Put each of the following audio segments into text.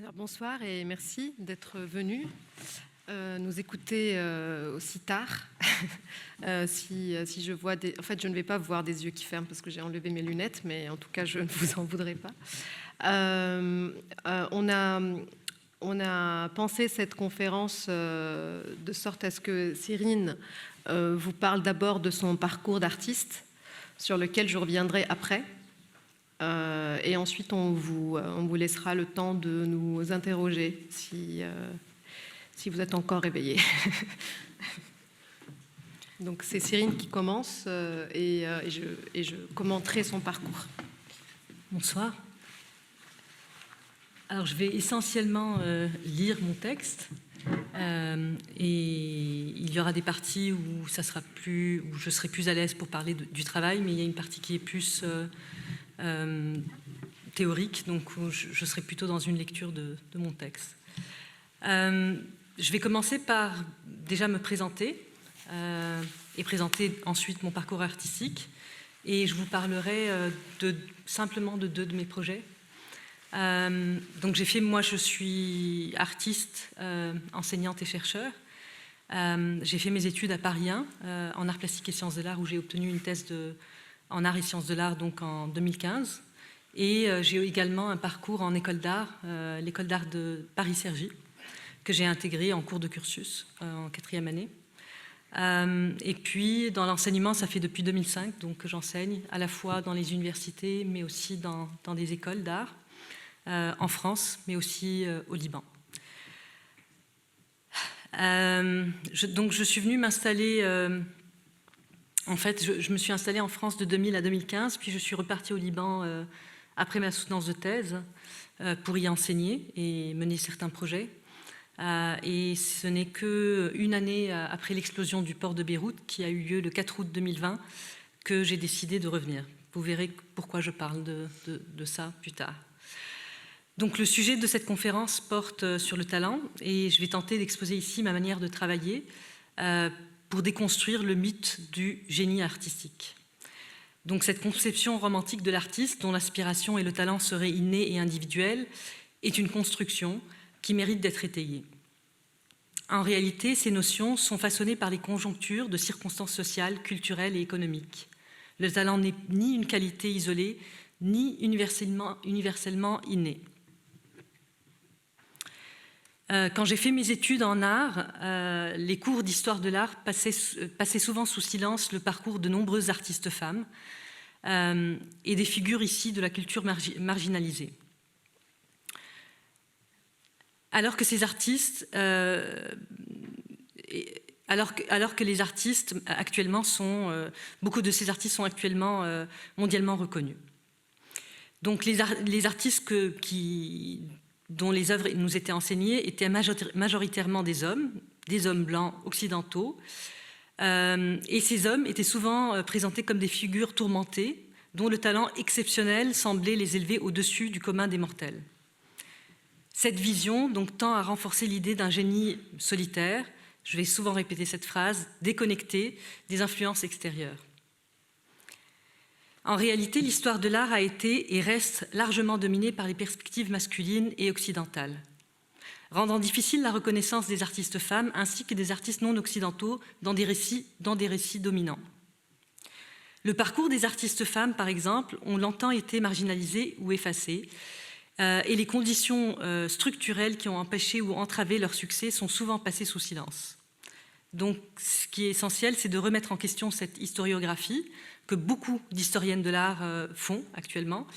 Alors, bonsoir et merci d'être venu nous écouter aussi tard. Si je vois des... En fait, je ne vais pas voir des yeux qui ferment parce que j'ai enlevé mes lunettes, mais en tout cas, je ne vous en voudrais pas. On a pensé cette conférence de sorte à ce que Cyrine vous parle d'abord de son parcours d'artiste, sur lequel je reviendrai après. Et ensuite, on vous laissera le temps de nous interroger si vous êtes encore réveillés. Donc, c'est Cyrine qui commence et je commenterai son parcours. Bonsoir. Alors, je vais essentiellement lire mon texte et il y aura des parties où je serai plus à l'aise pour parler du travail, mais il y a une partie qui est plus théorique, donc je serai plutôt dans une lecture de mon texte. Je vais commencer par déjà me présenter et présenter ensuite mon parcours artistique, et je vous parlerai simplement de deux de mes projets. Donc je suis artiste, enseignante et chercheur. J'ai fait mes études à Paris 1 en arts plastiques et sciences de l'art, où j'ai obtenu une thèse en arts et sciences de l'art donc en 2015. Et j'ai également un parcours en école d'art, l'école d'art de Paris-Cergy, que j'ai intégré en cours de cursus en 4e année. Et puis dans l'enseignement, ça fait depuis 2005 donc, que j'enseigne à la fois dans les universités, mais aussi dans des écoles d'art, en France, mais aussi au Liban. Donc je suis venue m'installer... En fait, je me suis installée en France de 2000 à 2015, puis je suis repartie au Liban après ma soutenance de thèse pour y enseigner et mener certains projets. Et ce n'est qu'une année après l'explosion du port de Beyrouth, qui a eu lieu le 4 août 2020, que j'ai décidé de revenir. Vous verrez pourquoi je parle de ça plus tard. Donc le sujet de cette conférence porte sur le talent, et je vais tenter d'exposer ici ma manière de travailler pour déconstruire le mythe du génie artistique. Donc cette conception romantique de l'artiste, dont l'aspiration et le talent seraient innés et individuels, est une construction qui mérite d'être étayée. En réalité, ces notions sont façonnées par les conjonctures de circonstances sociales, culturelles et économiques. Le talent n'est ni une qualité isolée, ni universellement inné. Quand j'ai fait mes études en art, les cours d'histoire de l'art passaient souvent sous silence le parcours de nombreuses artistes femmes et des figures ici de la culture marginalisée. Alors que ces artistes, alors que les artistes actuellement beaucoup de ces artistes sont actuellement mondialement reconnus. Donc les artistes dont les œuvres nous étaient enseignées étaient majoritairement des hommes blancs occidentaux, et ces hommes étaient souvent présentés comme des figures tourmentées, dont le talent exceptionnel semblait les élever au-dessus du commun des mortels. Cette vision donc tend à renforcer l'idée d'un génie solitaire, je vais souvent répéter cette phrase, déconnecté des influences extérieures. En réalité, l'histoire de l'art a été et reste largement dominée par les perspectives masculines et occidentales, rendant difficile la reconnaissance des artistes femmes ainsi que des artistes non occidentaux dans des récits dominants. Le parcours des artistes femmes, par exemple, ont longtemps été marginalisés ou effacés, et les conditions structurelles qui ont empêché ou entravé leur succès sont souvent passées sous silence. Donc, ce qui est essentiel, c'est de remettre en question cette historiographie que beaucoup d'historiennes de l'art font actuellement,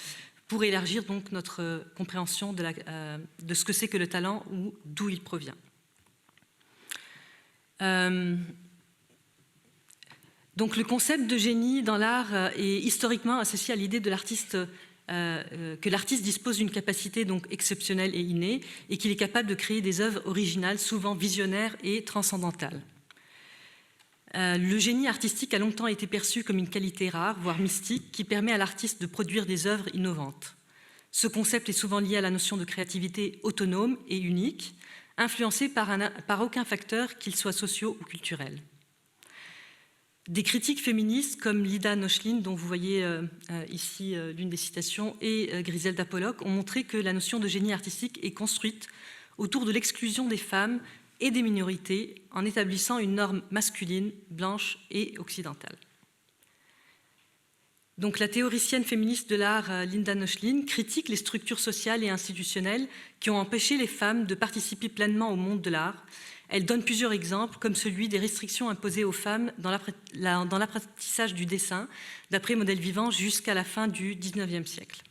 pour élargir donc notre compréhension de ce que c'est que le talent ou d'où il provient. Donc le concept de génie dans l'art est historiquement associé à l'idée de l'artiste, que l'artiste dispose d'une capacité donc exceptionnelle et innée, et qu'il est capable de créer des œuvres originales, souvent visionnaires et transcendantales. Le génie artistique a longtemps été perçu comme une qualité rare, voire mystique, qui permet à l'artiste de produire des œuvres innovantes. Ce concept est souvent lié à la notion de créativité autonome et unique, influencée par aucun facteur, qu'il soit socio ou culturel. Des critiques féministes comme Lida Nochlin, dont vous voyez ici l'une des citations, et Griselda Pollock ont montré que la notion de génie artistique est construite autour de l'exclusion des femmes et des minorités en établissant une norme masculine, blanche et occidentale. Donc, la théoricienne féministe de l'art Linda Nochlin critique les structures sociales et institutionnelles qui ont empêché les femmes de participer pleinement au monde de l'art. Elle donne plusieurs exemples, comme celui des restrictions imposées aux femmes dans l'apprentissage du dessin, d'après modèle vivant jusqu'à la fin du XIXe siècle.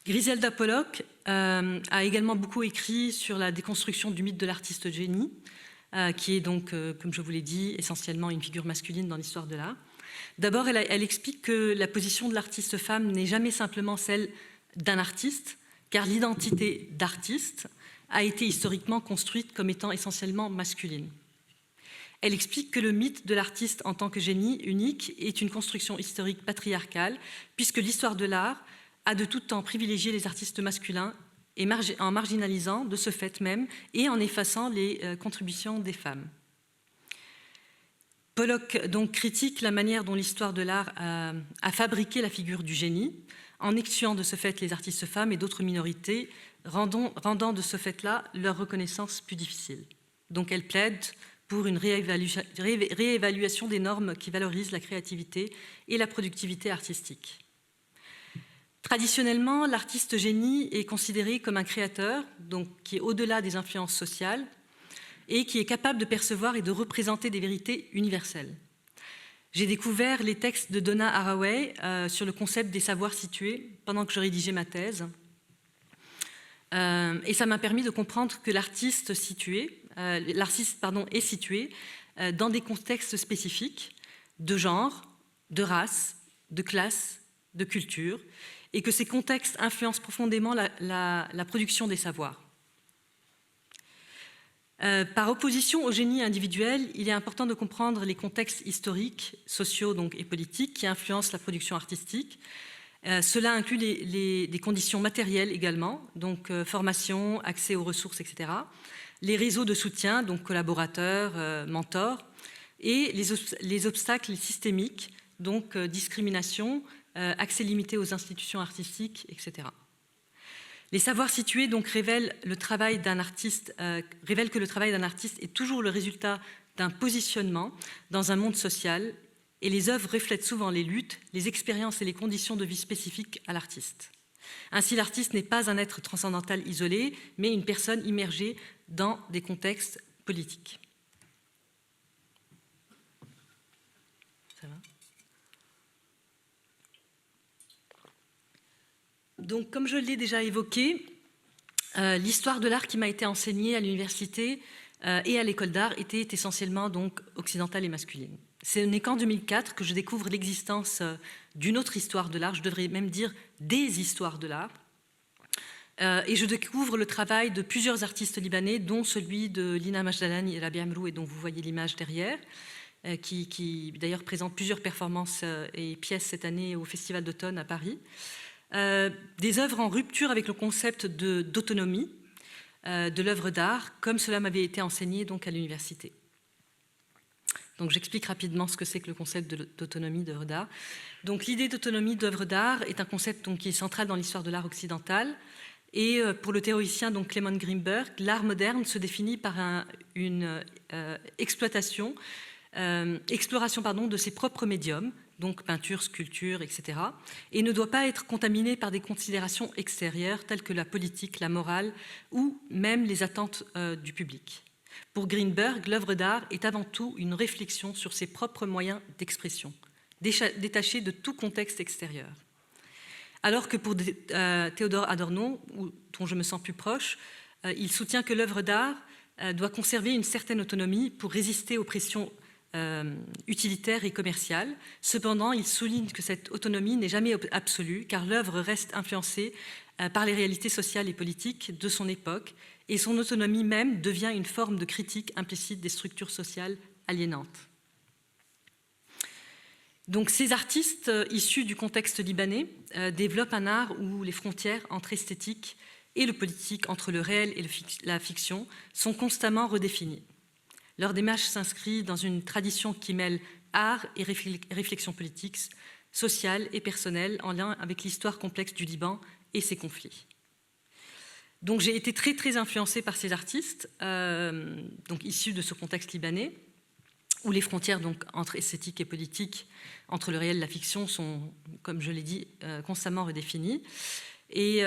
Griselda Pollock a également beaucoup écrit sur la déconstruction du mythe de l'artiste génie, qui est donc, comme je vous l'ai dit, essentiellement une figure masculine dans l'histoire de l'art. D'abord, elle explique que la position de l'artiste femme n'est jamais simplement celle d'un artiste, car l'identité d'artiste a été historiquement construite comme étant essentiellement masculine. Elle explique que le mythe de l'artiste en tant que génie unique est une construction historique patriarcale, puisque l'histoire de l'art a de tout temps privilégié les artistes masculins et en marginalisant de ce fait même et en effaçant les contributions des femmes. Pollock donc critique la manière dont l'histoire de l'art a fabriqué la figure du génie, en excluant de ce fait les artistes femmes et d'autres minorités, rendant de ce fait-là leur reconnaissance plus difficile. Donc elle plaide pour une réévaluation des normes qui valorisent la créativité et la productivité artistique. Traditionnellement, l'artiste génie est considéré comme un créateur, donc qui est au-delà des influences sociales et qui est capable de percevoir et de représenter des vérités universelles. J'ai découvert les textes de Donna Haraway sur le concept des savoirs situés pendant que je rédigeais ma thèse. Et ça m'a permis de comprendre que l'artiste est situé dans des contextes spécifiques de genre, de race, de classe, de culture, et que ces contextes influencent profondément la production des savoirs. Par opposition au génie individuel, il est important de comprendre les contextes historiques, sociaux donc, et politiques qui influencent la production artistique. Cela inclut les conditions matérielles également, donc formation, accès aux ressources, etc. Les réseaux de soutien, donc collaborateurs, mentors, et les obstacles systémiques, donc discrimination, accès limité aux institutions artistiques, etc. Les savoirs situés donc révèlent que le travail d'un artiste est toujours le résultat d'un positionnement dans un monde social, et les œuvres reflètent souvent les luttes, les expériences et les conditions de vie spécifiques à l'artiste. Ainsi, l'artiste n'est pas un être transcendantal isolé, mais une personne immergée dans des contextes politiques. Ça va ? Donc, comme je l'ai déjà évoqué, l'histoire de l'art qui m'a été enseignée à l'université et à l'école d'art était essentiellement donc occidentale et masculine. Ce n'est qu'en 2004 que je découvre l'existence d'une autre histoire de l'art, je devrais même dire des histoires de l'art, et je découvre le travail de plusieurs artistes libanais, dont celui de Lina Majdalani et Rabia Amrou, et dont vous voyez l'image derrière, qui d'ailleurs présente plusieurs performances et pièces cette année au Festival d'automne à Paris. Des œuvres en rupture avec le concept d'autonomie de l'œuvre d'art, comme cela m'avait été enseigné donc à l'université. Donc j'explique rapidement ce que c'est que le concept d'autonomie d'œuvre d'art. Donc l'idée d'autonomie d'œuvre d'art est un concept donc, qui est central dans l'histoire de l'art occidental. Et pour le théoricien donc, Clement Greenberg, l'art moderne se définit par une exploration de ses propres médiums, donc peinture, sculpture, etc., et ne doit pas être contaminé par des considérations extérieures telles que la politique, la morale ou même les attentes du public. Pour Greenberg, l'œuvre d'art est avant tout une réflexion sur ses propres moyens d'expression, détachée de tout contexte extérieur. Alors que pour Théodore Adorno, dont je me sens plus proche, il soutient que l'œuvre d'art doit conserver une certaine autonomie pour résister aux pressions utilitaires et commerciales. Cependant, il souligne que cette autonomie n'est jamais absolue, car l'œuvre reste influencée par les réalités sociales et politiques de son époque, et son autonomie même devient une forme de critique implicite des structures sociales aliénantes. Donc, ces artistes issus du contexte libanais développent un art où les frontières entre esthétique et le politique, entre le réel et la fiction, sont constamment redéfinies. Leur démarche s'inscrit dans une tradition qui mêle art et réflexion politique, sociale et personnelle, en lien avec l'histoire complexe du Liban et ses conflits. Donc j'ai été très influencée par ces artistes, donc issus de ce contexte libanais, où les frontières donc, entre esthétique et politique, entre le réel et la fiction sont, comme je l'ai dit, constamment redéfinies. Et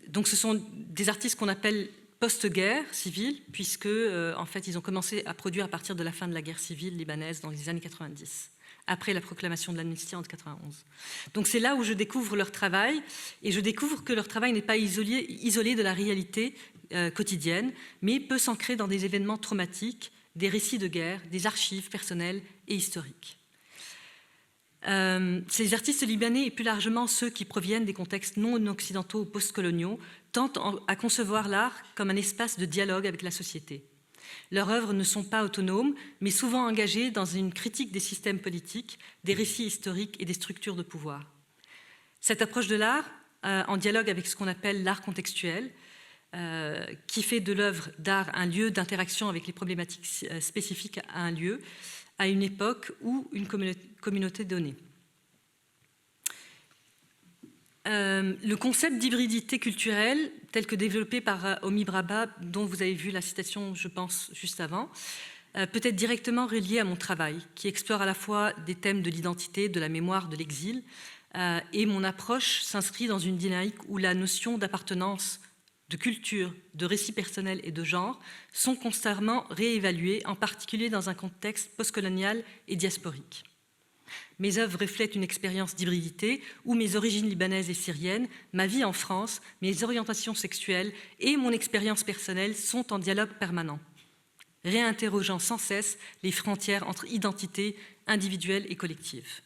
donc ce sont des artistes qu'on appelle post-guerre civile, puisque en fait, ils ont commencé à produire à partir de la fin de la guerre civile libanaise dans les années 90, après la proclamation de l'amnistie en 91. Donc c'est là où je découvre leur travail, et je découvre que leur travail n'est pas isolé de la réalité quotidienne, mais peut s'ancrer dans des événements traumatiques, des récits de guerre, des archives personnelles et historiques. Ces artistes libanais et plus largement ceux qui proviennent des contextes non occidentaux ou post-coloniaux tentent à concevoir l'art comme un espace de dialogue avec la société. Leurs œuvres ne sont pas autonomes, mais souvent engagées dans une critique des systèmes politiques, des récits historiques et des structures de pouvoir. Cette approche de l'art, en dialogue avec ce qu'on appelle l'art contextuel, qui fait de l'œuvre d'art un lieu d'interaction avec les problématiques spécifiques à un lieu, à une époque ou une communauté donnée. Le concept d'hybridité culturelle, tel que développé par Homi Bhabha, dont vous avez vu la citation, je pense, juste avant, peut être directement relié à mon travail, qui explore à la fois des thèmes de l'identité, de la mémoire, de l'exil, et mon approche s'inscrit dans une dynamique où la notion d'appartenance, de culture, de récit personnel et de genre sont constamment réévaluées, en particulier dans un contexte postcolonial et diasporique. Mes œuvres reflètent une expérience d'hybridité où mes origines libanaises et syriennes, ma vie en France, mes orientations sexuelles et mon expérience personnelle sont en dialogue permanent, réinterrogeant sans cesse les frontières entre identités individuelles et collectives.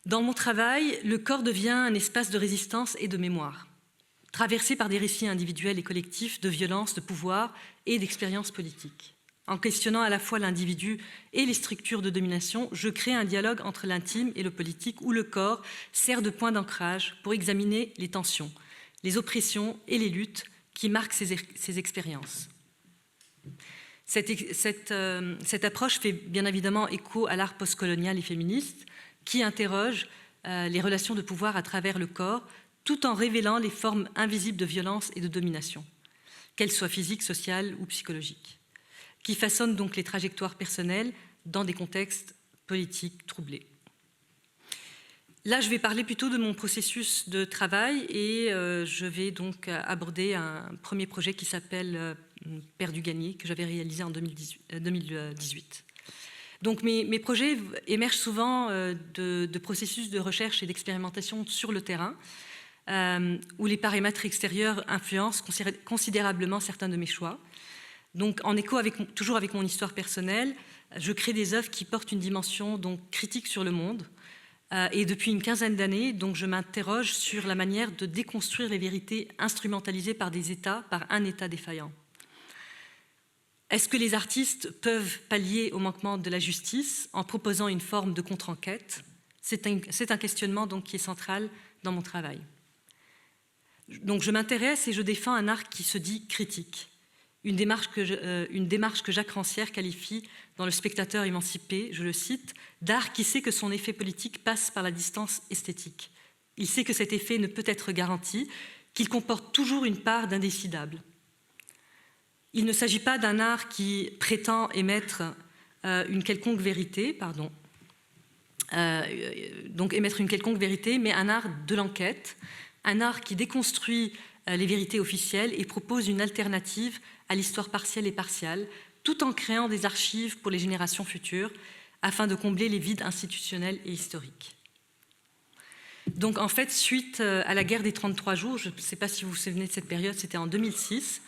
Dans mon travail, le corps devient un espace de résistance et de mémoire, traversé par des récits individuels et collectifs de violence, de pouvoir et d'expériences politiques. En questionnant à la fois l'individu et les structures de domination, je crée un dialogue entre l'intime et le politique où le corps sert de point d'ancrage pour examiner les tensions, les oppressions et les luttes qui marquent ces expériences. Cette approche fait bien évidemment écho à l'art postcolonial et féministe, qui interroge les relations de pouvoir à travers le corps, tout en révélant les formes invisibles de violence et de domination, qu'elles soient physiques, sociales ou psychologiques, qui façonnent donc les trajectoires personnelles dans des contextes politiques troublés. Là, je vais parler plutôt de mon processus de travail et je vais donc aborder un premier projet qui s'appelle Perdu gagné, que j'avais réalisé en 2018. Donc mes projets émergent souvent de processus de recherche et d'expérimentation sur le terrain, où les paramètres extérieurs influencent considérablement certains de mes choix. Donc en écho toujours avec mon histoire personnelle, je crée des œuvres qui portent une dimension donc, critique sur le monde. Et depuis une quinzaine d'années, donc, je m'interroge sur la manière de déconstruire les vérités instrumentalisées par des États, par un État défaillant. Est-ce que les artistes peuvent pallier au manquement de la justice en proposant une forme de contre-enquête? C'est un questionnement donc, qui est central dans mon travail. Donc, je m'intéresse et je défends un art qui se dit critique, une démarche que Jacques Rancière qualifie dans Le Spectateur émancipé, je le cite, d'art qui sait que son effet politique passe par la distance esthétique. Il sait que cet effet ne peut être garanti, qu'il comporte toujours une part d'indécidable. Il ne s'agit pas d'un art qui prétend émettre une quelconque vérité, mais un art de l'enquête, un art qui déconstruit les vérités officielles et propose une alternative à l'histoire partielle et partiale, tout en créant des archives pour les générations futures, afin de combler les vides institutionnels et historiques. Donc en fait, suite à la guerre des 33 jours, je ne sais pas si vous vous souvenez de cette période, c'était en 2006,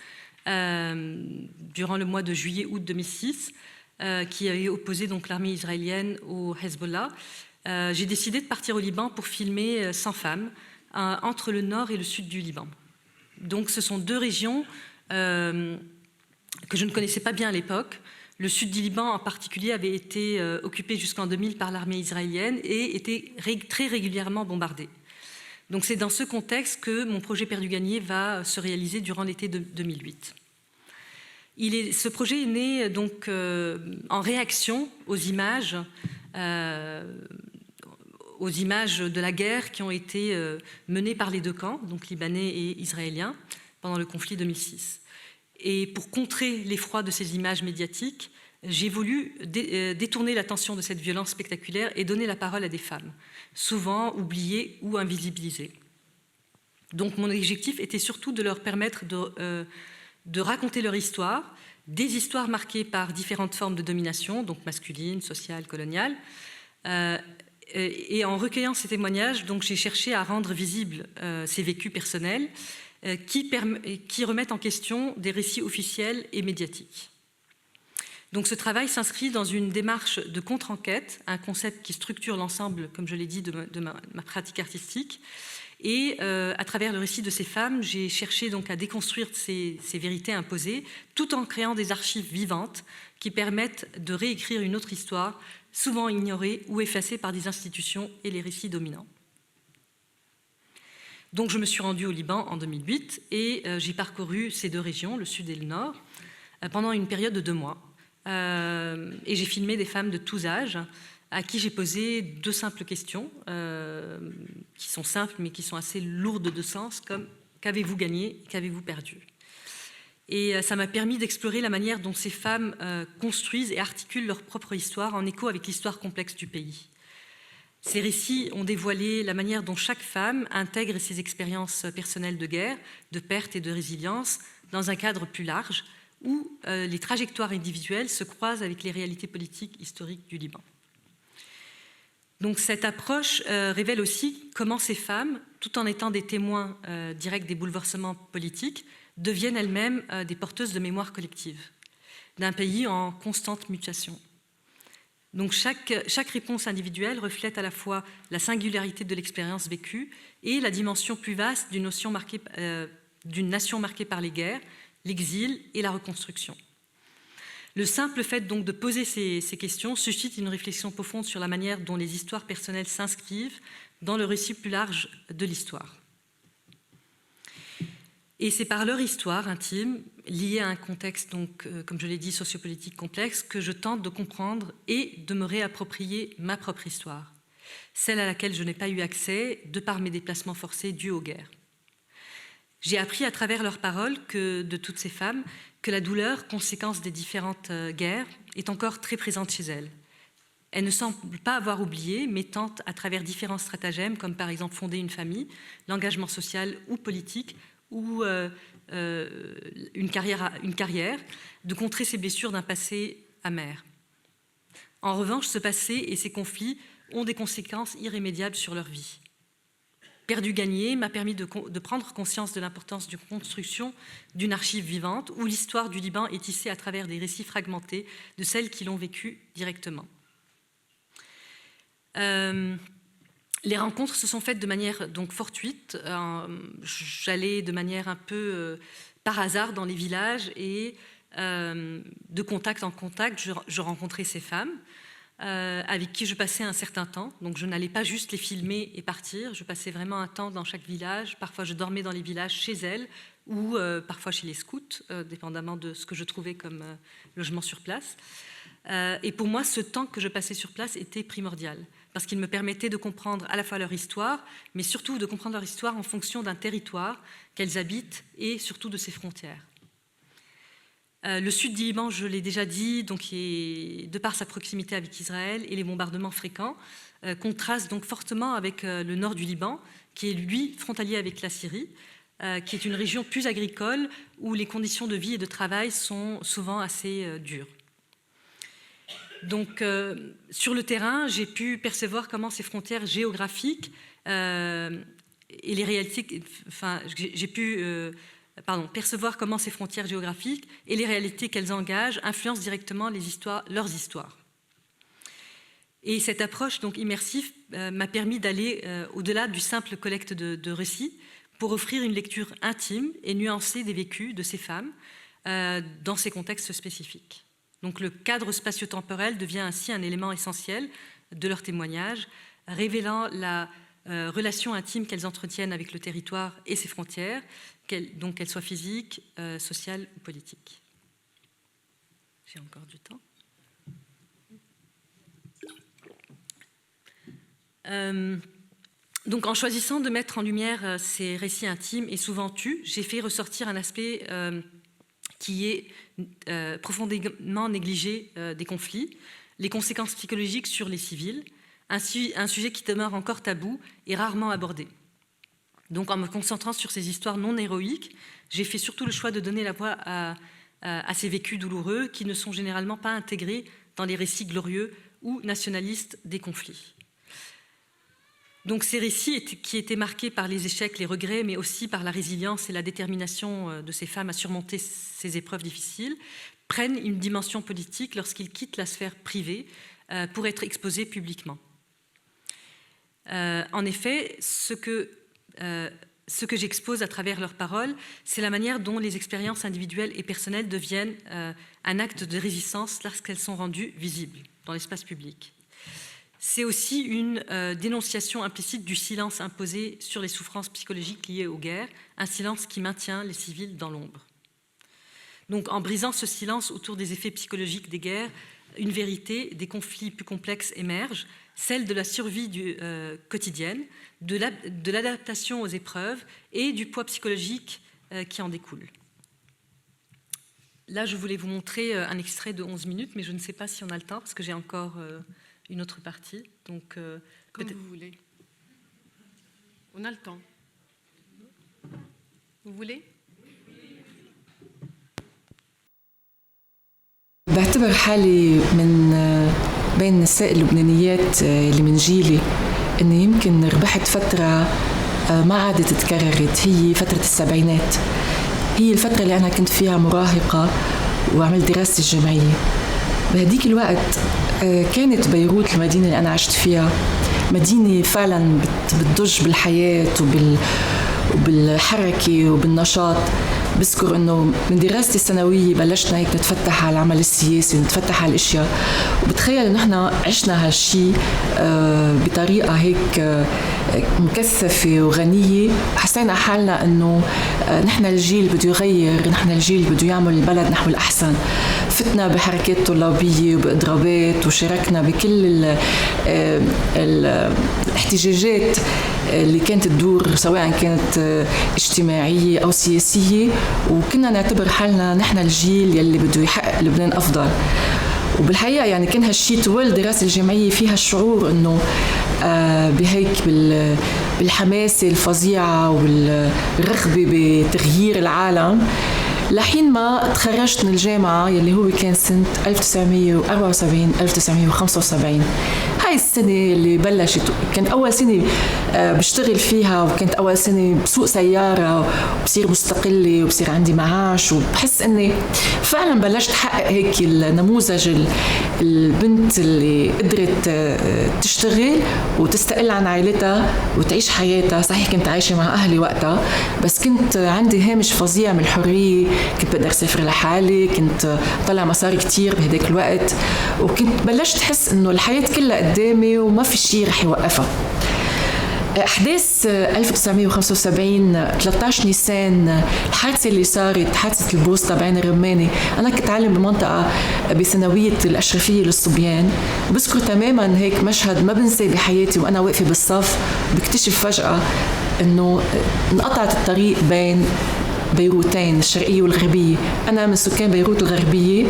durant le mois de juillet-août 2006, qui avait opposé donc l'armée israélienne au Hezbollah, j'ai décidé de partir au Liban pour filmer 100 femmes entre le nord et le sud du Liban. Donc ce sont deux régions que je ne connaissais pas bien à l'époque. Le sud du Liban en particulier avait été occupé jusqu'en 2000 par l'armée israélienne et était très régulièrement bombardé. Donc c'est dans ce contexte que mon projet Perdu gagné va se réaliser durant l'été de 2008. Ce projet est né donc en réaction aux images de la guerre qui ont été menées par les deux camps, donc libanais et israéliens, pendant le conflit 2006. Et pour contrer l'effroi de ces images médiatiques, j'ai voulu détourner l'attention de cette violence spectaculaire et donner la parole à des femmes, souvent oubliées ou invisibilisées. Donc mon objectif était surtout de leur permettre de raconter leur histoire, des histoires marquées par différentes formes de domination, donc masculine, sociale, coloniale. Et en recueillant ces témoignages, donc j'ai cherché à rendre visibles ces vécus personnels qui remettent en question des récits officiels et médiatiques. Donc ce travail s'inscrit dans une démarche de contre-enquête, un concept qui structure l'ensemble, comme je l'ai dit, de ma pratique artistique. Et à travers le récit de ces femmes, j'ai cherché donc à déconstruire ces vérités imposées, tout en créant des archives vivantes qui permettent de réécrire une autre histoire, souvent ignorée ou effacée par des institutions et les récits dominants. Donc je me suis rendue au Liban en 2008 et j'ai parcouru ces deux régions, le sud et le nord, pendant une période de 2 mois. Et j'ai filmé des femmes de tous âges, à qui j'ai posé 2 simples questions, qui sont simples mais qui sont assez lourdes de sens, comme « qu'avez-vous gagné, qu'avez-vous perdu ?» Et ça m'a permis d'explorer la manière dont ces femmes construisent et articulent leur propre histoire en écho avec l'histoire complexe du pays. Ces récits ont dévoilé la manière dont chaque femme intègre ses expériences personnelles de guerre, de perte et de résilience dans un cadre plus large, où les trajectoires individuelles se croisent avec les réalités politiques historiques du Liban. Donc cette approche révèle aussi comment ces femmes, tout en étant des témoins directs des bouleversements politiques, deviennent elles-mêmes des porteuses de mémoire collective, d'un pays en constante mutation. Donc chaque réponse individuelle reflète à la fois la singularité de l'expérience vécue et la dimension plus vaste d'une nation marquée par les guerres, l'exil et la reconstruction. Le simple fait donc de poser ces questions suscite une réflexion profonde sur la manière dont les histoires personnelles s'inscrivent dans le récit plus large de l'histoire. Et c'est par leur histoire intime, liée à un contexte, donc, comme je l'ai dit, sociopolitique complexe, que je tente de comprendre et de me réapproprier ma propre histoire, celle à laquelle je n'ai pas eu accès de par mes déplacements forcés dus aux guerres. J'ai appris à travers leurs paroles de toutes ces femmes que la douleur, conséquence des différentes guerres, est encore très présente chez elles. Elles ne semblent pas avoir oublié, mais tentent à travers différents stratagèmes, comme par exemple fonder une famille, l'engagement social ou politique, ou une carrière, de contrer ces blessures d'un passé amer. En revanche, ce passé et ces conflits ont des conséquences irrémédiables sur leur vie. Perdu gagné m'a permis de prendre conscience de l'importance d'une construction d'une archive vivante où l'histoire du Liban est tissée à travers des récits fragmentés de celles qui l'ont vécu directement. Les rencontres se sont faites de manière donc fortuite. J'allais de manière un peu par hasard dans les villages et de contact en contact, je rencontrais ces femmes avec qui je passais un certain temps. Donc je n'allais pas juste les filmer et partir, je passais vraiment un temps dans chaque village. Parfois je dormais dans les villages chez elles ou parfois chez les scouts, dépendamment de ce que je trouvais comme logement sur place. Et pour moi, ce temps que je passais sur place était primordial, parce qu'il me permettait de comprendre à la fois leur histoire, mais surtout de comprendre leur histoire en fonction d'un territoire qu'elles habitent et surtout de ses frontières. Le sud du Liban, je l'ai déjà dit, donc de par sa proximité avec Israël et les bombardements fréquents, contraste donc fortement avec le nord du Liban, qui est lui frontalier avec la Syrie, qui est une région plus agricole où les conditions de vie et de travail sont souvent assez dures. Donc, sur le terrain, j'ai pu percevoir comment ces frontières géographiques et les réalités, enfin, j'ai pu percevoir comment ces frontières géographiques et les réalités qu'elles engagent influencent directement leurs histoires. Et cette approche donc immersive m'a permis d'aller au-delà du simple collecte de récits pour offrir une lecture intime et nuancée des vécus de ces femmes dans ces contextes spécifiques. Donc le cadre spatio-temporel devient ainsi un élément essentiel de leur témoignage, révélant la relation intime qu'elles entretiennent avec le territoire et ses frontières, donc qu'elles soient physiques, sociales ou politiques. J'ai encore du temps. Donc, en choisissant de mettre en lumière ces récits intimes et souvent tus, j'ai fait ressortir un aspect qui est profondément négligé des conflits, les conséquences psychologiques sur les civils, un sujet qui demeure encore tabou et rarement abordé. Donc, en me concentrant sur ces histoires non héroïques, j'ai fait surtout le choix de donner la voix à ces vécus douloureux qui ne sont généralement pas intégrés dans les récits glorieux ou nationalistes des conflits. Donc ces récits qui étaient marqués par les échecs, les regrets, mais aussi par la résilience et la détermination de ces femmes à surmonter ces épreuves difficiles, prennent une dimension politique lorsqu'ils quittent la sphère privée pour être exposés publiquement. En effet, ce que j'expose à travers leurs paroles, c'est la manière dont les expériences individuelles et personnelles deviennent un acte de résistance lorsqu'elles sont rendues visibles dans l'espace public. C'est aussi une dénonciation implicite du silence imposé sur les souffrances psychologiques liées aux guerres, un silence qui maintient les civils dans l'ombre. Donc, en brisant ce silence autour des effets psychologiques des guerres, une vérité des conflits plus complexes émerge, celle de la survie quotidienne, de l'adaptation aux épreuves et du poids psychologique qui en découle. Là, je voulais vous montrer un extrait de 11 minutes, mais je ne sais pas si on a le temps, parce que j'ai encore une autre partie. Donc, comme vous voulez. On a le temps. Vous voulez? بعتبر حالي من بين النساء اللبنانيات اللي من جيلي إني يمكن ربحت فترة ما عادت تكررت، هي فترة السبعينات. هي الفترة اللي أنا كنت فيها مراهقة وعملت دراستي الجامعية. بهديك الوقت كانت بيروت المدينة اللي أنا عشت فيها مدينة فعلا بتضج بالحياة وبالحركة وبالنشاط. بذكر انه من دراستي الثانويه بلشنا هيك نتفتح على العمل السياسي ونتفتح على الاشياء، وبتخيل انه احنا عشنا هالشيء بطريقه هيك مكثفه وغنيه. حسينا حالنا انه نحن الجيل بده يغير، نحن الجيل بده يعمل البلد نحو الاحسن. فتنا بحركات طلابيه وباضرابات وشاركنا بكل الاحتجاجات اللي كانت تدور سواء كانت اجتماعيه او سياسيه، وكنا نعتبر حالنا نحن الجيل يلي بده يحقق لبنان افضل. وبالحقيقه يعني كان هالشيء طوال الدراسه الجامعيه فيها الشعور انه بهيك بالحماسه الفظيعه والرغبه بتغيير العالم، لحين ما تخرجت من الجامعه يلي هو كان سنه 1974 1975. هاي السنه اللي بلشت كانت اول سنه بشتغل فيها، وكانت اول سنه بسوق سياره وبصير مستقله وبصير عندي معاش، وبحس اني فعلا بلشت احقق هيك النموذج البنت اللي قدرت تشتغل وتستقل عن عائلتها وتعيش حياتها. صحيح كنت عايشه مع اهلي وقتها، بس كنت عندي هامش فظيع من الحريه، كنت بقدر اسافر لحالي، كنت طلع مصاري كتير بهداك الوقت، وكنت بلشت احس انه الحياه كلها قدامي وما في شيء رح يوقفها. أحداث 1975 13 نيسان، الحادثة اللي صارت حادثة البوسطة بعين الرماني. أنا كنت أعلم بمنطقة بثانوية الأشرفية للصبيان، بذكر تماما هيك مشهد ما بنسى بحياتي، وأنا واقفة بالصف بكتشف فجأة إنه انقطعت الطريق بين بيروتين الشرقية والغربية. أنا من سكان بيروت الغربية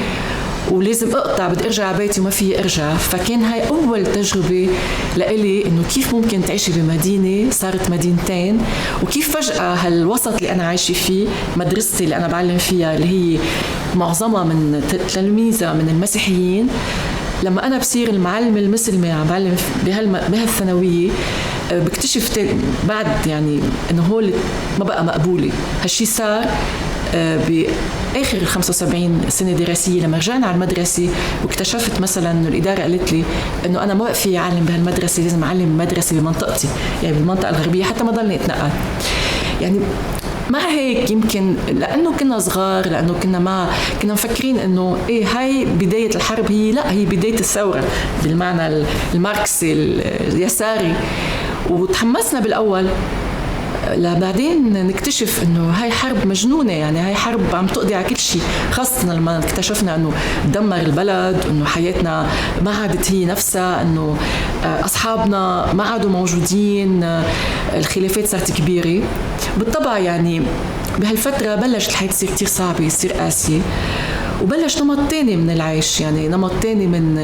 ولازم اقطع، بدي ارجع على بيتي وما في ارجع. فكان هاي اول تجربه لإلي انه كيف ممكن تعيشي بمدينه صارت مدينتين، وكيف فجاه هالوسط اللي انا عايشه فيه، مدرستي اللي انا بعلم فيها اللي هي معظمها من تلاميذها من المسيحيين، لما انا بصير المعلمه المسلمه عم بعلم بهالثانويه بكتشف بعد يعني انه هول ما بقى مقبوله. هالشي صار بآخر 75 سنة دراسية لما رجعنا على المدرسة، واكتشفت مثلا إنه الإدارة قالت لي إنه أنا ما بقى في أعلم بهالمدرسة، لازم أعلم مدرسة بمنطقتي، يعني بالمنطقة الغربية، حتى ما ضلني أتنقل. يعني مع هيك يمكن لأنه كنا صغار، لأنه كنا مفكرين إنه إيه هاي بداية الحرب، هي بداية الثورة بالمعنى الماركسي اليساري. وتحمسنا بالأول، بعدين نكتشف انه هاي حرب مجنونه، يعني هاي حرب عم تقضي على كل شيء، خاصه لما اكتشفنا انه دمر البلد، انه حياتنا ما عادت هي نفسها، انه اصحابنا ما عادوا موجودين، الخلافات صارت كبيره. بالطبع يعني بهالفتره بلشت الحياه تصير كتير صعبه، يصير قاسيه، وبلش نمط تاني من العيش، يعني نمط تاني من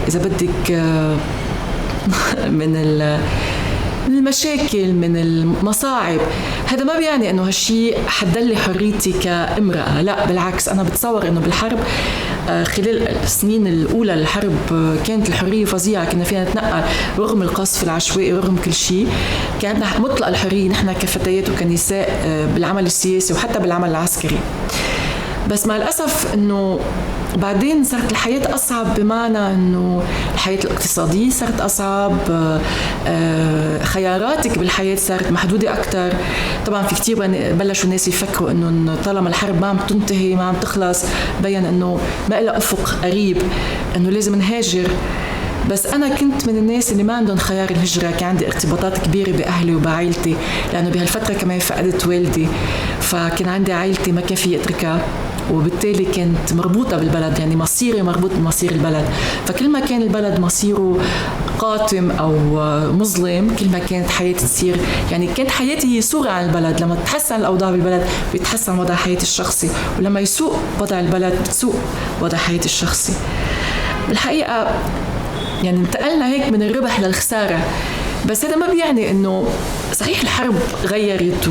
اذا بدك من المشاكل، من المصاعب. هذا ما بيعني انه هالشيء حدلي حريتي كامرأة، لا بالعكس. انا بتصور انه بالحرب خلال السنين الاولى للحرب كانت الحرية فظيعة، كنا فينا نتنقل رغم القصف العشوائي، رغم كل شيء كانت مطلق الحرية نحن كفتيات وكنساء بالعمل السياسي وحتى بالعمل العسكري. بس مع الأسف أنه بعدين صارت الحياة أصعب، بمعنى أنه الحياة الاقتصادية صارت أصعب، خياراتك بالحياة صارت محدودة أكتر. طبعا في كتير بلشوا الناس يفكروا أنه طالما الحرب ما عم تنتهي، ما عم تخلص، بيّن أنه ما إلها أفق قريب، أنه لازم نهاجر. بس أنا كنت من الناس اللي ما عندهم خيار الهجرة، كان عندي ارتباطات كبيرة بأهلي وبعائلتي، لأنه بهالفترة كمان فقدت والدي، فكان عندي عائلتي ما كان في أتركها، وبالتالي كنت مربوطة بالبلد، يعني مصيري مربوط بمصير البلد. فكل ما كان البلد مصيره قاتم أو مظلم، كل ما كانت حياتي تصير، يعني كانت حياتي هي صورة عن البلد. لما تتحسن الأوضاع بالبلد بيتحسن وضع حياتي الشخصي، ولما يسوء وضع البلد بتسوء وضع حياتي الشخصي. بالحقيقة يعني انتقلنا هيك من الربح للخسارة. بس هذا ما بيعني انه صحيح الحرب غيرت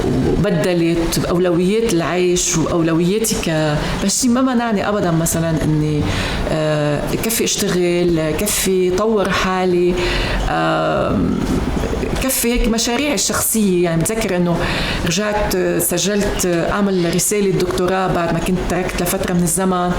وبدلت أولويات العيش وأولوياتي بس ما منعني أبدا مثلا أني كفي أشتغل، كفي طور حالي، كفي هيك مشاريع الشخصية. يعني متذكر أنه رجعت سجلت أعمل رسالة دكتوراه بعد ما كنت تركت لفترة من الزمن،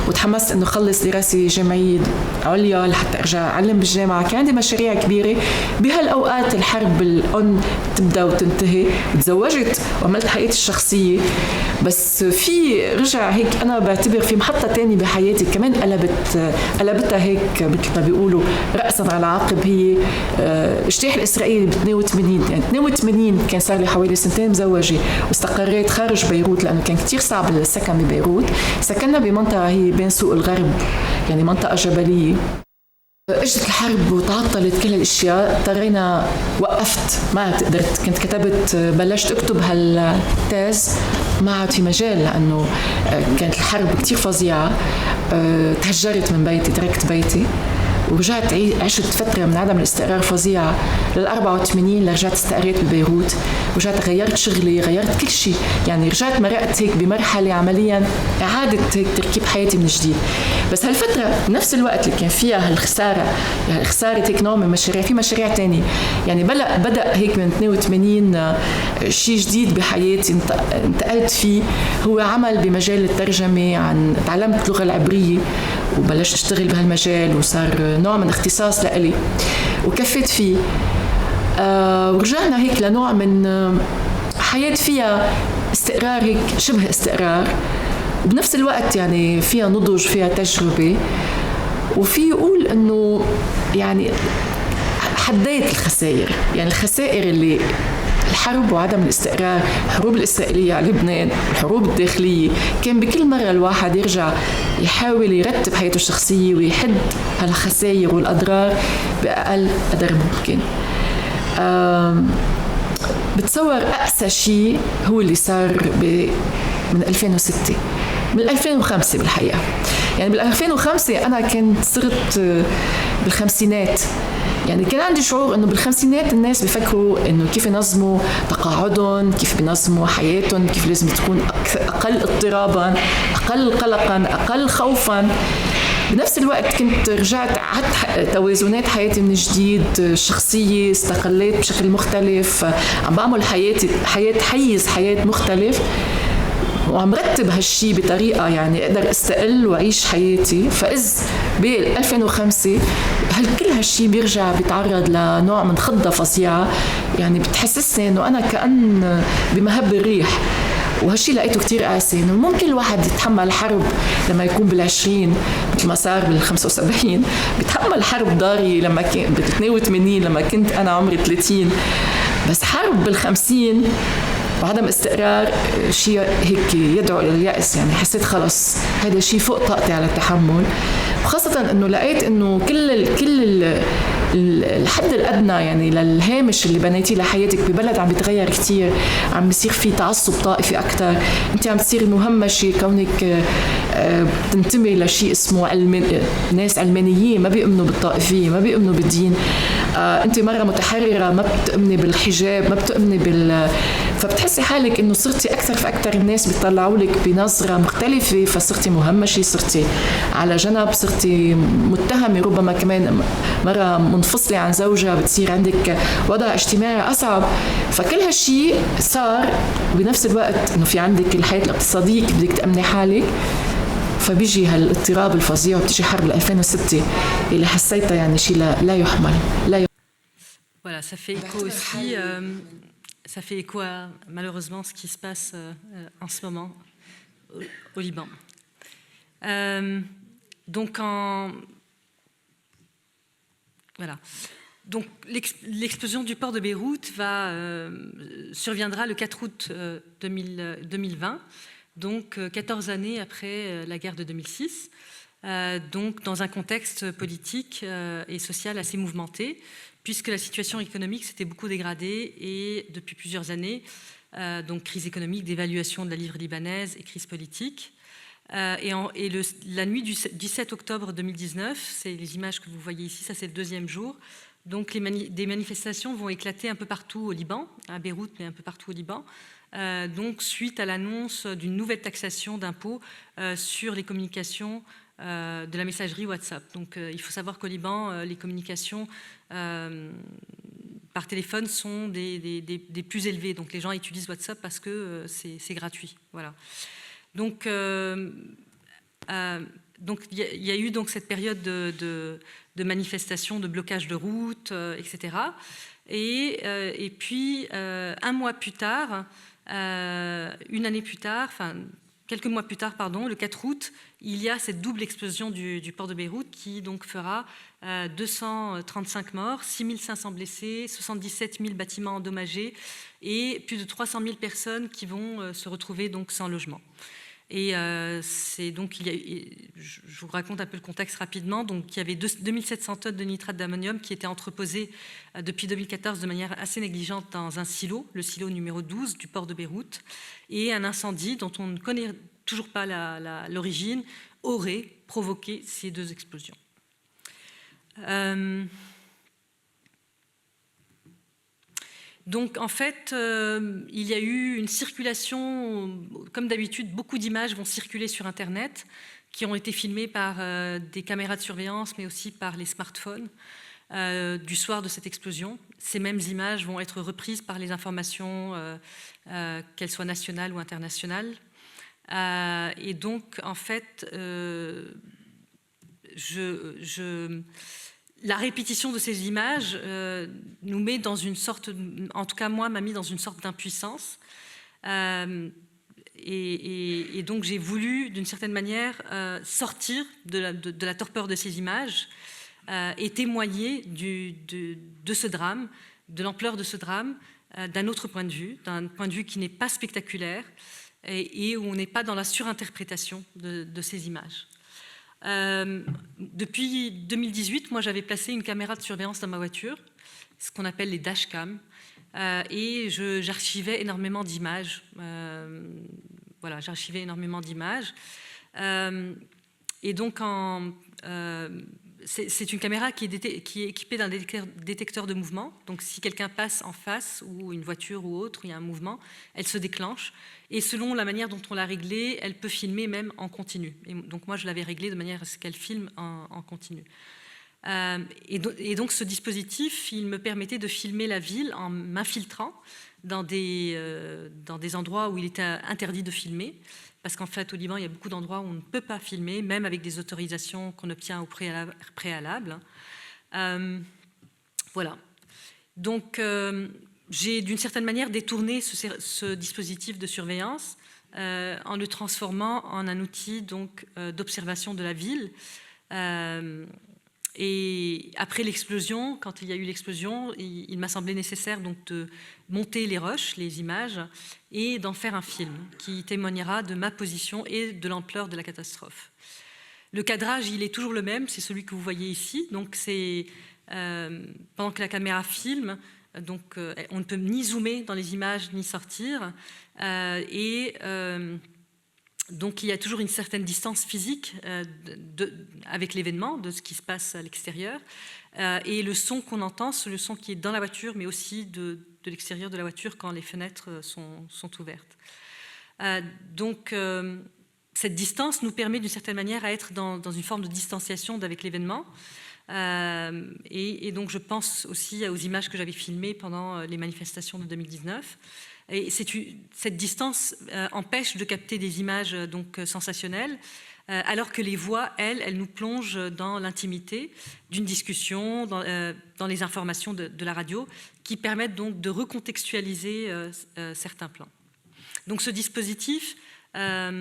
وتحمست أنه خلص دراسة جامعية عليا لحتى أرجع أعلم بالجامعة. كان عندي مشاريع كبيرة بهالأوقات الحرب الأن تبدأ وتنتهي. تزوجت وعملت حياتي الشخصية، بس في رجع هيك أنا بعتبر في محطة تانية بحياتي كمان قلبتها هيك مثل ما بيقولوا رأسا على عقب، هي اجتياح الإسرائيلي ب 82. يعني 82 كان صار لي حوالي سنتين مزوجة، واستقريت خارج بيروت لأنه كان كتير صعب السكن ببيروت. سكننا بمنطقة هي بين سوق الغرب، يعني منطقة جبلية. اجت الحرب وتعطلت كل الاشياء، اضطرينا وقفت، ما قدرت. كنت كتبت بلشت اكتب هالتاز، ما عاد في مجال لانه كانت الحرب كتير فظيعه. تهجرت من بيتي، تركت بيتي ورجعت عشت فترة من عدم الاستقرار فظيعة لل84 لرجعت استقريت ببيروت، ورجعت غيرت شغلي، غيرت كل شيء. يعني رجعت مرقت هيك بمرحلة عمليا إعادة هيك تركيب حياتي من جديد. بس هالفترة بنفس الوقت اللي كان فيها هالخسارة، يعني خسارة هيك نوع من مشاريع، في مشاريع تانية. يعني بدأ هيك من 82 شيء جديد بحياتي انتقلت فيه، هو عمل بمجال الترجمة. تعلمت اللغة العبرية وبلشت اشتغل بهالمجال، وصار نوع من اختصاص لإلي وكفيت فيه. ورجعنا هيك لنوع من حياة فيها استقرار، هيك شبه استقرار، وبنفس الوقت يعني فيها نضج، فيها تجربة. وفي يقول انه يعني حديت الخسائر، يعني الخسائر اللي الحرب وعدم الاستقرار، الحروب الإسرائيلية على لبنان، الحروب الداخلية، كان بكل مرة الواحد يرجع يحاول يرتب حياته الشخصية ويحد هالخسائر والأضرار بأقل قدر ممكن. بتصور أقسى شيء هو اللي صار من 2006، من 2005 بالحقيقة. يعني بال2005 أنا كنت صرت بالخمسينات، يعني كان عندي شعور انه بالخمسينات الناس بيفكروا انه كيف ينظموا تقاعدهم، كيف بينظموا حياتهم، كيف لازم تكون اقل اضطرابا، اقل قلقا، اقل خوفا. بنفس الوقت كنت رجعت عدت توازنات حياتي من جديد، الشخصية استقليت بشكل مختلف، عم بعمل حياة مختلف، وعم رتب هالشي بطريقة يعني أقدر أستقل وأعيش حياتي. فإذ ب2005 كل هالشي بيرجع بيتعرض لنوع من خضة فظيعة، يعني بتحسسني إنه أنا كأن بمهب الريح. وهالشي لقيته كتير قاسي، إنه ممكن الواحد يتحمل حرب لما يكون بال20 مثل ما صار بال75، بيتحمل حرب ضاري لما كان بال82 لما كنت أنا عمري 30. بس حرب بال50 وعدم استقرار شيء هيك يدعو إلى اليأس. يعني حسيت خلص هذا شيء فوق طاقتي على التحمل، وخاصة إنه لقيت إنه كل الحد الأدنى يعني للهامش اللي بنيتيه لحياتك ببلد عم بيتغير كتير، عم بيصير في تعصب طائفي أكتر، أنت عم تصيري مهمشة كونك تنتمي لشيء اسمه ناس علمانيين ما بيؤمنوا بالطائفية، ما بيؤمنوا بالدين. أنت مرة متحررة ما بتؤمني بالحجاب، ما بتؤمني فبتحسي حالك إنه صرتي أكثر فأكثر الناس بيطلعوا لك بنظرة مختلفة، فصرتي مهمشة، صرتي على جنب، صرتي متهمة، ربما كمان مرة منفصلة عن زوجها، بتصير عندك وضع اجتماعي أصعب. فكل هالشيء صار بنفس الوقت إنه في عندك الحياة الاقتصادية بدك تأمني حالك، فبيجي هالاضطراب الفظيع وبتيجي حرب 2006 اللي حسيتها يعني شيء لا يحمل. Voilà, ça fait écho aussi, ça fait écho à malheureusement ce qui se passe en ce moment au Liban. Donc voilà. Donc l'explosion du port de Beyrouth surviendra le 4 août 2020, donc 14 années après la guerre de 2006, donc dans un contexte politique et social assez mouvementé, puisque la situation économique s'était beaucoup dégradée et depuis plusieurs années, donc crise économique, dévaluation de la livre libanaise et crise politique. La nuit du 17 octobre 2019, c'est les images que vous voyez ici, ça c'est le deuxième jour. Donc des manifestations vont éclater un peu partout au Liban, à Beyrouth, mais un peu partout au Liban. Donc suite à l'annonce d'une nouvelle taxation d'impôts sur les communications de la messagerie WhatsApp. Donc il faut savoir qu'au Liban, les communications par téléphone sont des plus élevées. Donc les gens utilisent WhatsApp parce que c'est gratuit. Voilà. Donc il y a eu donc cette période de manifestations, de blocage de routes, etc. Et puis un mois plus tard, une année plus tard, enfin quelques mois plus tard, pardon, le 4 août, il y a cette double explosion du port de Beyrouth qui donc fera 235 morts, 6 500 blessés, 77 000 bâtiments endommagés et plus de 300 000 personnes qui vont se retrouver donc sans logement. Et c'est donc, je vous raconte un peu le contexte rapidement. Donc, il y avait 2700 tonnes de nitrate d'ammonium qui étaient entreposées depuis 2014 de manière assez négligente dans un silo, le silo numéro 12 du port de Beyrouth. Et un incendie dont on ne connaît toujours pas l'origine aurait provoqué ces deux explosions. Donc en fait, il y a eu une circulation, comme d'habitude, beaucoup d'images vont circuler sur Internet, qui ont été filmées par des caméras de surveillance, mais aussi par les smartphones du soir de cette explosion. Ces mêmes images vont être reprises par les informations, qu'elles soient nationales ou internationales. Et donc, en fait, la répétition de ces images nous met dans une sorte, en tout cas moi, m'a mis dans une sorte d'impuissance. Et donc j'ai voulu, d'une certaine manière, sortir de la torpeur de ces images et témoigner de ce drame, de l'ampleur de ce drame, d'un autre point de vue qui n'est pas spectaculaire et où on n'est pas dans la surinterprétation de ces images. Depuis 2018, moi j'avais placé une caméra de surveillance dans ma voiture, ce qu'on appelle les dashcams, et j'archivais énormément d'images. Voilà, j'archivais énormément d'images. Et donc, c'est une caméra qui est équipée d'un détecteur de mouvement. Donc, si quelqu'un passe en face, ou une voiture ou autre, où il y a un mouvement, elle se déclenche. Et selon la manière dont on l'a réglée, elle peut filmer même en continu. Et donc, moi, je l'avais réglée de manière à ce qu'elle filme en continu. Et donc, ce dispositif, il me permettait de filmer la ville en m'infiltrant dans des endroits où il était interdit de filmer. Parce qu'en fait, au Liban, il y a beaucoup d'endroits où on ne peut pas filmer, même avec des autorisations qu'on obtient au préalable. Voilà. Donc, j'ai d'une certaine manière détourné ce dispositif de surveillance en le transformant en un outil d'observation de la ville Et après l'explosion, quand il y a eu l'explosion, il m'a semblé nécessaire donc de monter les rushs, les images, et d'en faire un film qui témoignera de ma position et de l'ampleur de la catastrophe. Le cadrage, il est toujours le même, c'est celui que vous voyez ici. Donc c'est pendant que la caméra filme, donc on ne peut ni zoomer dans les images ni sortir, donc il y a toujours une certaine distance physique avec l'événement, de ce qui se passe à l'extérieur. Et le son qu'on entend, c'est le son qui est dans la voiture, mais aussi de l'extérieur de la voiture quand les fenêtres sont ouvertes. Cette distance nous permet d'une certaine manière à être dans une forme de distanciation avec l'événement. Et donc je pense aussi aux images que j'avais filmées pendant les manifestations de 2019. Et cette distance empêche de capter des images donc sensationnelles, alors que les voix, elles nous plongent dans l'intimité d'une discussion, dans les informations de la radio, qui permettent donc de recontextualiser certains plans. Donc ce dispositif, à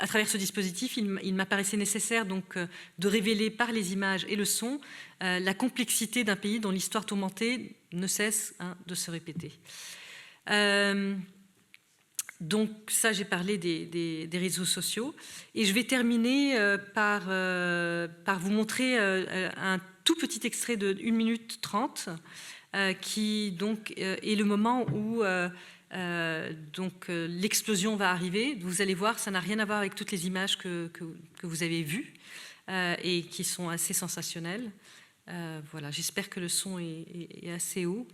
travers ce dispositif, il m'apparaissait nécessaire donc, de révéler par les images et le son la complexité d'un pays dont l'histoire tourmentée ne cesse de se répéter. Donc ça, j'ai parlé des réseaux sociaux. Et je vais terminer par vous montrer un tout petit extrait de 1 minute 30 qui donc, est le moment où l'explosion va arriver. Vous allez voir, ça n'a rien à voir avec toutes les images que vous avez vues et qui sont assez sensationnelles. Voilà, j'espère que le son est assez haut.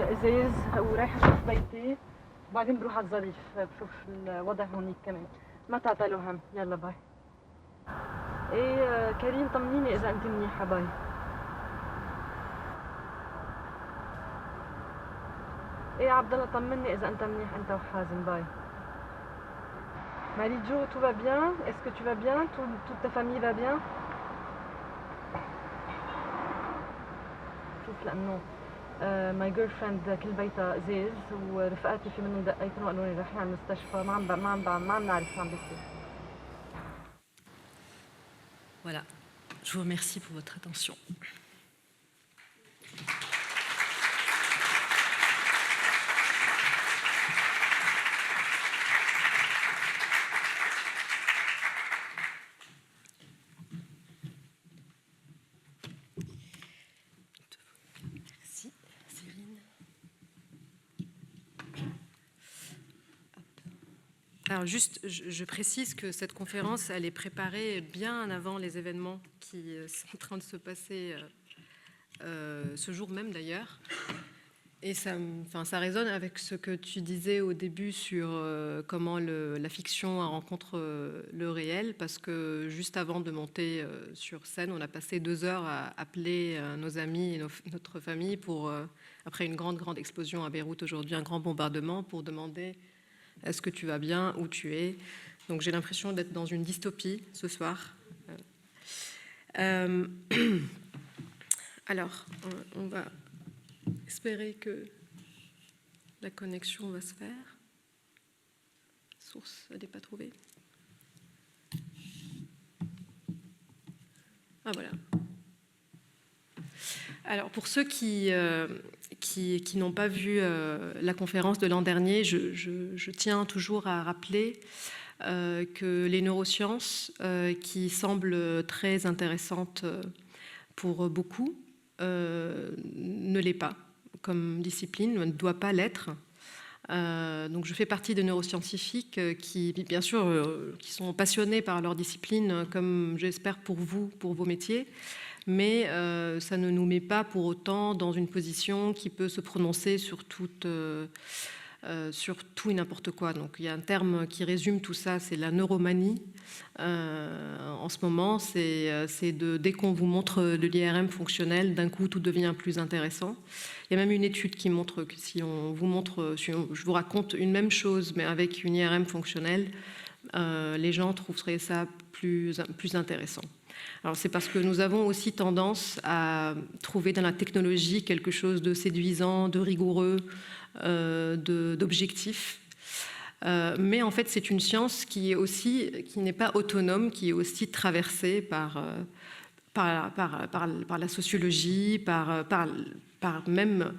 الازاز ورايحه اشوف بيتي وبعدين بروح على الظريف بشوف الوضع هونيك كمان ما تعطلوا هم يلا باي ايه كريم طمنيني اذا انت منيحه باي ايه عبد الله طمني اذا انت منيح انت وحازم باي Marie-Jo, tout va bien? Est-ce que tu vas bien? Toute ta famille va bien? شوف لانه ماي جيرل فريند كل بيتها ازاز ورفقاتي في منهم دقيتهم وقالوا لي رايحين على المستشفى ما عم نعرف شو عم بيصير. Voilà, je vous remercie pour votre attention. Alors juste, je précise que cette conférence, elle est préparée bien avant les événements qui sont en train de se passer ce jour même d'ailleurs. Et ça résonne avec ce que tu disais au début sur comment la fiction rencontre le réel, parce que juste avant de monter sur scène, on a passé 2 heures à appeler nos amis et notre famille pour, après une grande explosion à Beyrouth aujourd'hui, un grand bombardement, pour demander est-ce que tu vas bien, où tu es. Donc j'ai l'impression d'être dans une dystopie ce soir. Alors, on va espérer que la connexion va se faire. Source, elle n'est pas trouvée. Ah voilà. Alors pour ceux qui n'ont pas vu la conférence de l'an dernier, je tiens toujours à rappeler que les neurosciences, qui semblent très intéressantes pour beaucoup, ne l'est pas comme discipline, ne doit pas l'être, Donc je fais partie des neuroscientifiques qui, bien sûr, qui sont passionnés par leur discipline, comme j'espère pour vous, pour vos métiers, mais ça ne nous met pas pour autant dans une position qui peut se prononcer sur tout et n'importe quoi. Donc il y a un terme qui résume tout ça, c'est la neuromanie. En ce moment, c'est dès qu'on vous montre de l'IRM fonctionnel, d'un coup tout devient plus intéressant. Il y a même une étude qui montre que si on vous montre, je vous raconte une même chose, mais avec une IRM fonctionnelle, les gens trouveraient ça plus intéressant. Alors c'est parce que nous avons aussi tendance à trouver dans la technologie quelque chose de séduisant, de rigoureux, d'objectif. Mais en fait, c'est une science qui n'est pas autonome, qui est aussi traversée par la sociologie, par même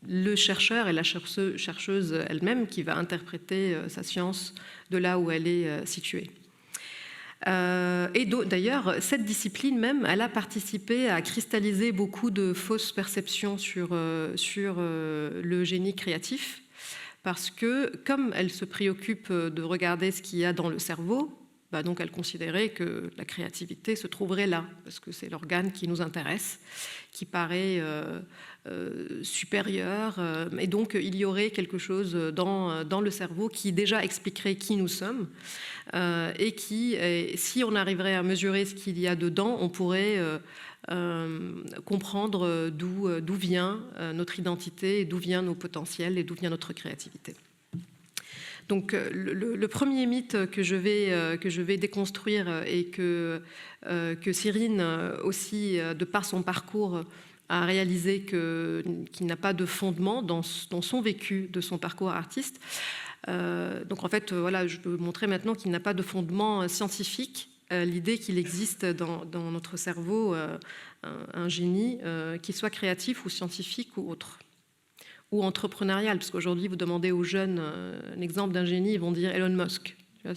le chercheur et la chercheuse elle-même qui va interpréter sa science de là où elle est située. Et d'ailleurs, cette discipline même, elle a participé à cristalliser beaucoup de fausses perceptions sur le génie créatif, parce que comme elle se préoccupe de regarder ce qu'il y a dans le cerveau, donc elle considérait que la créativité se trouverait là, parce que c'est l'organe qui nous intéresse, qui paraît supérieur, et donc il y aurait quelque chose dans le cerveau qui déjà expliquerait qui nous sommes, et qui, si on arriverait à mesurer ce qu'il y a dedans, on pourrait comprendre d'où vient notre identité, d'où viennent nos potentiels et d'où vient notre créativité. Donc le premier mythe que je vais déconstruire et que Cyrine aussi, de par son parcours, a réalisé qu'il n'a pas de fondement dans son vécu de son parcours artiste. Donc en fait, voilà, je peux vous montrer maintenant qu'il n'a pas de fondement scientifique. L'idée qu'il existe dans notre cerveau un génie, qu'il soit créatif ou scientifique ou autre, ou entrepreneurial, parce qu'aujourd'hui, vous demandez aux jeunes un exemple d'un génie, ils vont dire Elon Musk. Tu vois,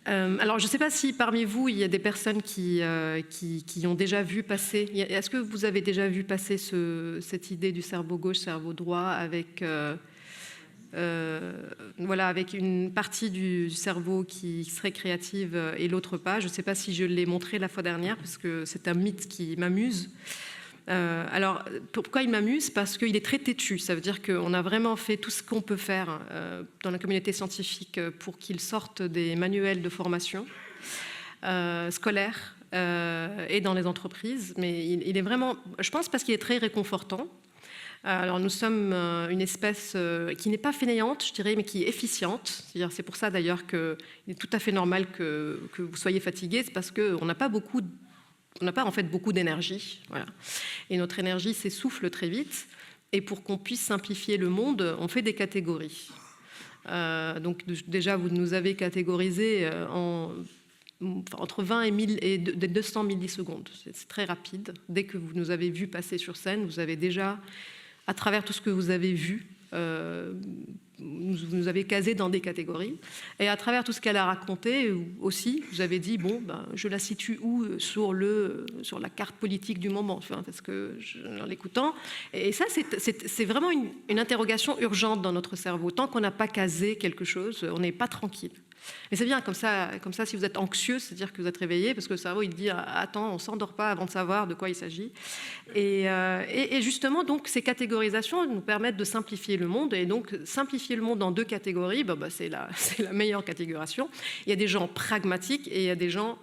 alors, je ne sais pas si parmi vous, il y a des personnes qui ont déjà vu passer... Est-ce que vous avez déjà vu passer cette idée du cerveau gauche, cerveau droit, avec une partie du cerveau qui serait créative et l'autre pas? Je ne sais pas si je l'ai montré la fois dernière, parce que c'est un mythe qui m'amuse. Alors, pourquoi il m'amuse? Parce qu'il est très têtu. Ça veut dire qu'on a vraiment fait tout ce qu'on peut faire dans la communauté scientifique pour qu'il sorte des manuels de formation scolaire et dans les entreprises. Mais il est vraiment, je pense, parce qu'il est très réconfortant. Alors, nous sommes une espèce qui n'est pas fainéante, je dirais, mais qui est efficiente. C'est pour ça, d'ailleurs, qu'il est tout à fait normal que vous soyez fatigué. C'est parce qu'on n'a pas en fait beaucoup d'énergie, voilà. Et notre énergie s'essouffle très vite. Et pour qu'on puisse simplifier le monde, on fait des catégories. Donc déjà, vous nous avez catégorisé entre 20 et 200 millisecondes. C'est très rapide. Dès que vous nous avez vu passer sur scène, vous avez déjà, à travers tout ce que vous avez vu, vous nous avez casé dans des catégories. Et à travers tout ce qu'elle a raconté aussi, vous avez dit, je la situe où sur la carte politique du moment, enfin, parce que en l'écoutant. Et ça, c'est vraiment une interrogation urgente dans notre cerveau. Tant qu'on n'a pas casé quelque chose, on n'est pas tranquille. Mais c'est bien, comme ça, si vous êtes anxieux, c'est-à-dire que vous êtes réveillé, parce que le cerveau, il dit « Attends, on ne s'endort pas avant de savoir de quoi il s'agit ». Et justement, donc, ces catégorisations nous permettent de simplifier le monde. Et donc, simplifier le monde en deux catégories, c'est la meilleure catégorisation. Il y a des gens pragmatiques et il y a des gens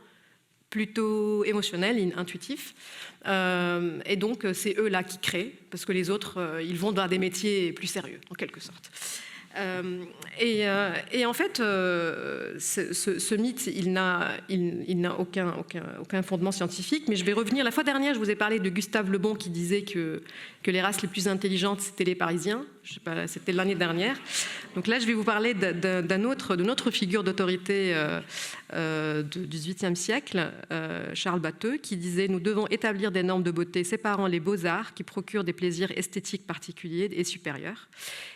plutôt émotionnels, intuitifs. Et donc, c'est eux-là qui créent, parce que les autres, ils vont dans des métiers plus sérieux, en quelque sorte. Et en fait, ce mythe, il n'a aucun fondement scientifique, mais je vais revenir. La fois dernière, je vous ai parlé de Gustave Le Bon qui disait que les races les plus intelligentes, c'était les Parisiens. Je sais pas, c'était l'année dernière. Donc là, je vais vous parler d'une autre figure d'autorité du XVIIIe siècle, Charles Batteux, qui disait « Nous devons établir des normes de beauté séparant les beaux-arts qui procurent des plaisirs esthétiques particuliers et supérieurs,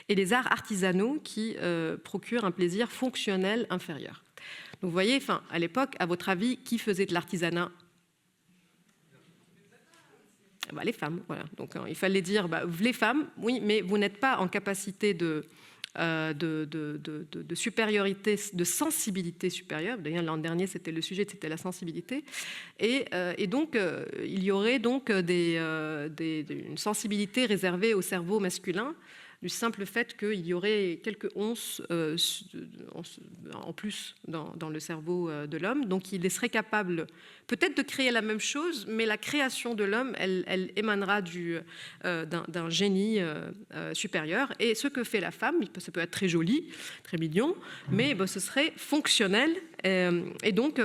et les arts artisanaux qui procurent un plaisir fonctionnel inférieur. » Donc vous voyez, à l'époque, à votre avis, qui faisait de l'artisanat? Les femmes, voilà. Donc il fallait dire, les femmes, oui, mais vous n'êtes pas en capacité de supériorité, de sensibilité supérieure. D'ailleurs, l'an dernier, c'était le sujet, c'était la sensibilité. Et donc, il y aurait donc une sensibilité réservée au cerveau masculin, du simple fait qu'il y aurait quelques onces en plus dans le cerveau de l'homme. Donc il serait capable peut-être de créer la même chose, mais la création de l'homme, elle émanera d'un génie supérieur. Et ce que fait la femme, ça peut être très joli, très mignon, mais ce serait fonctionnel. Et donc,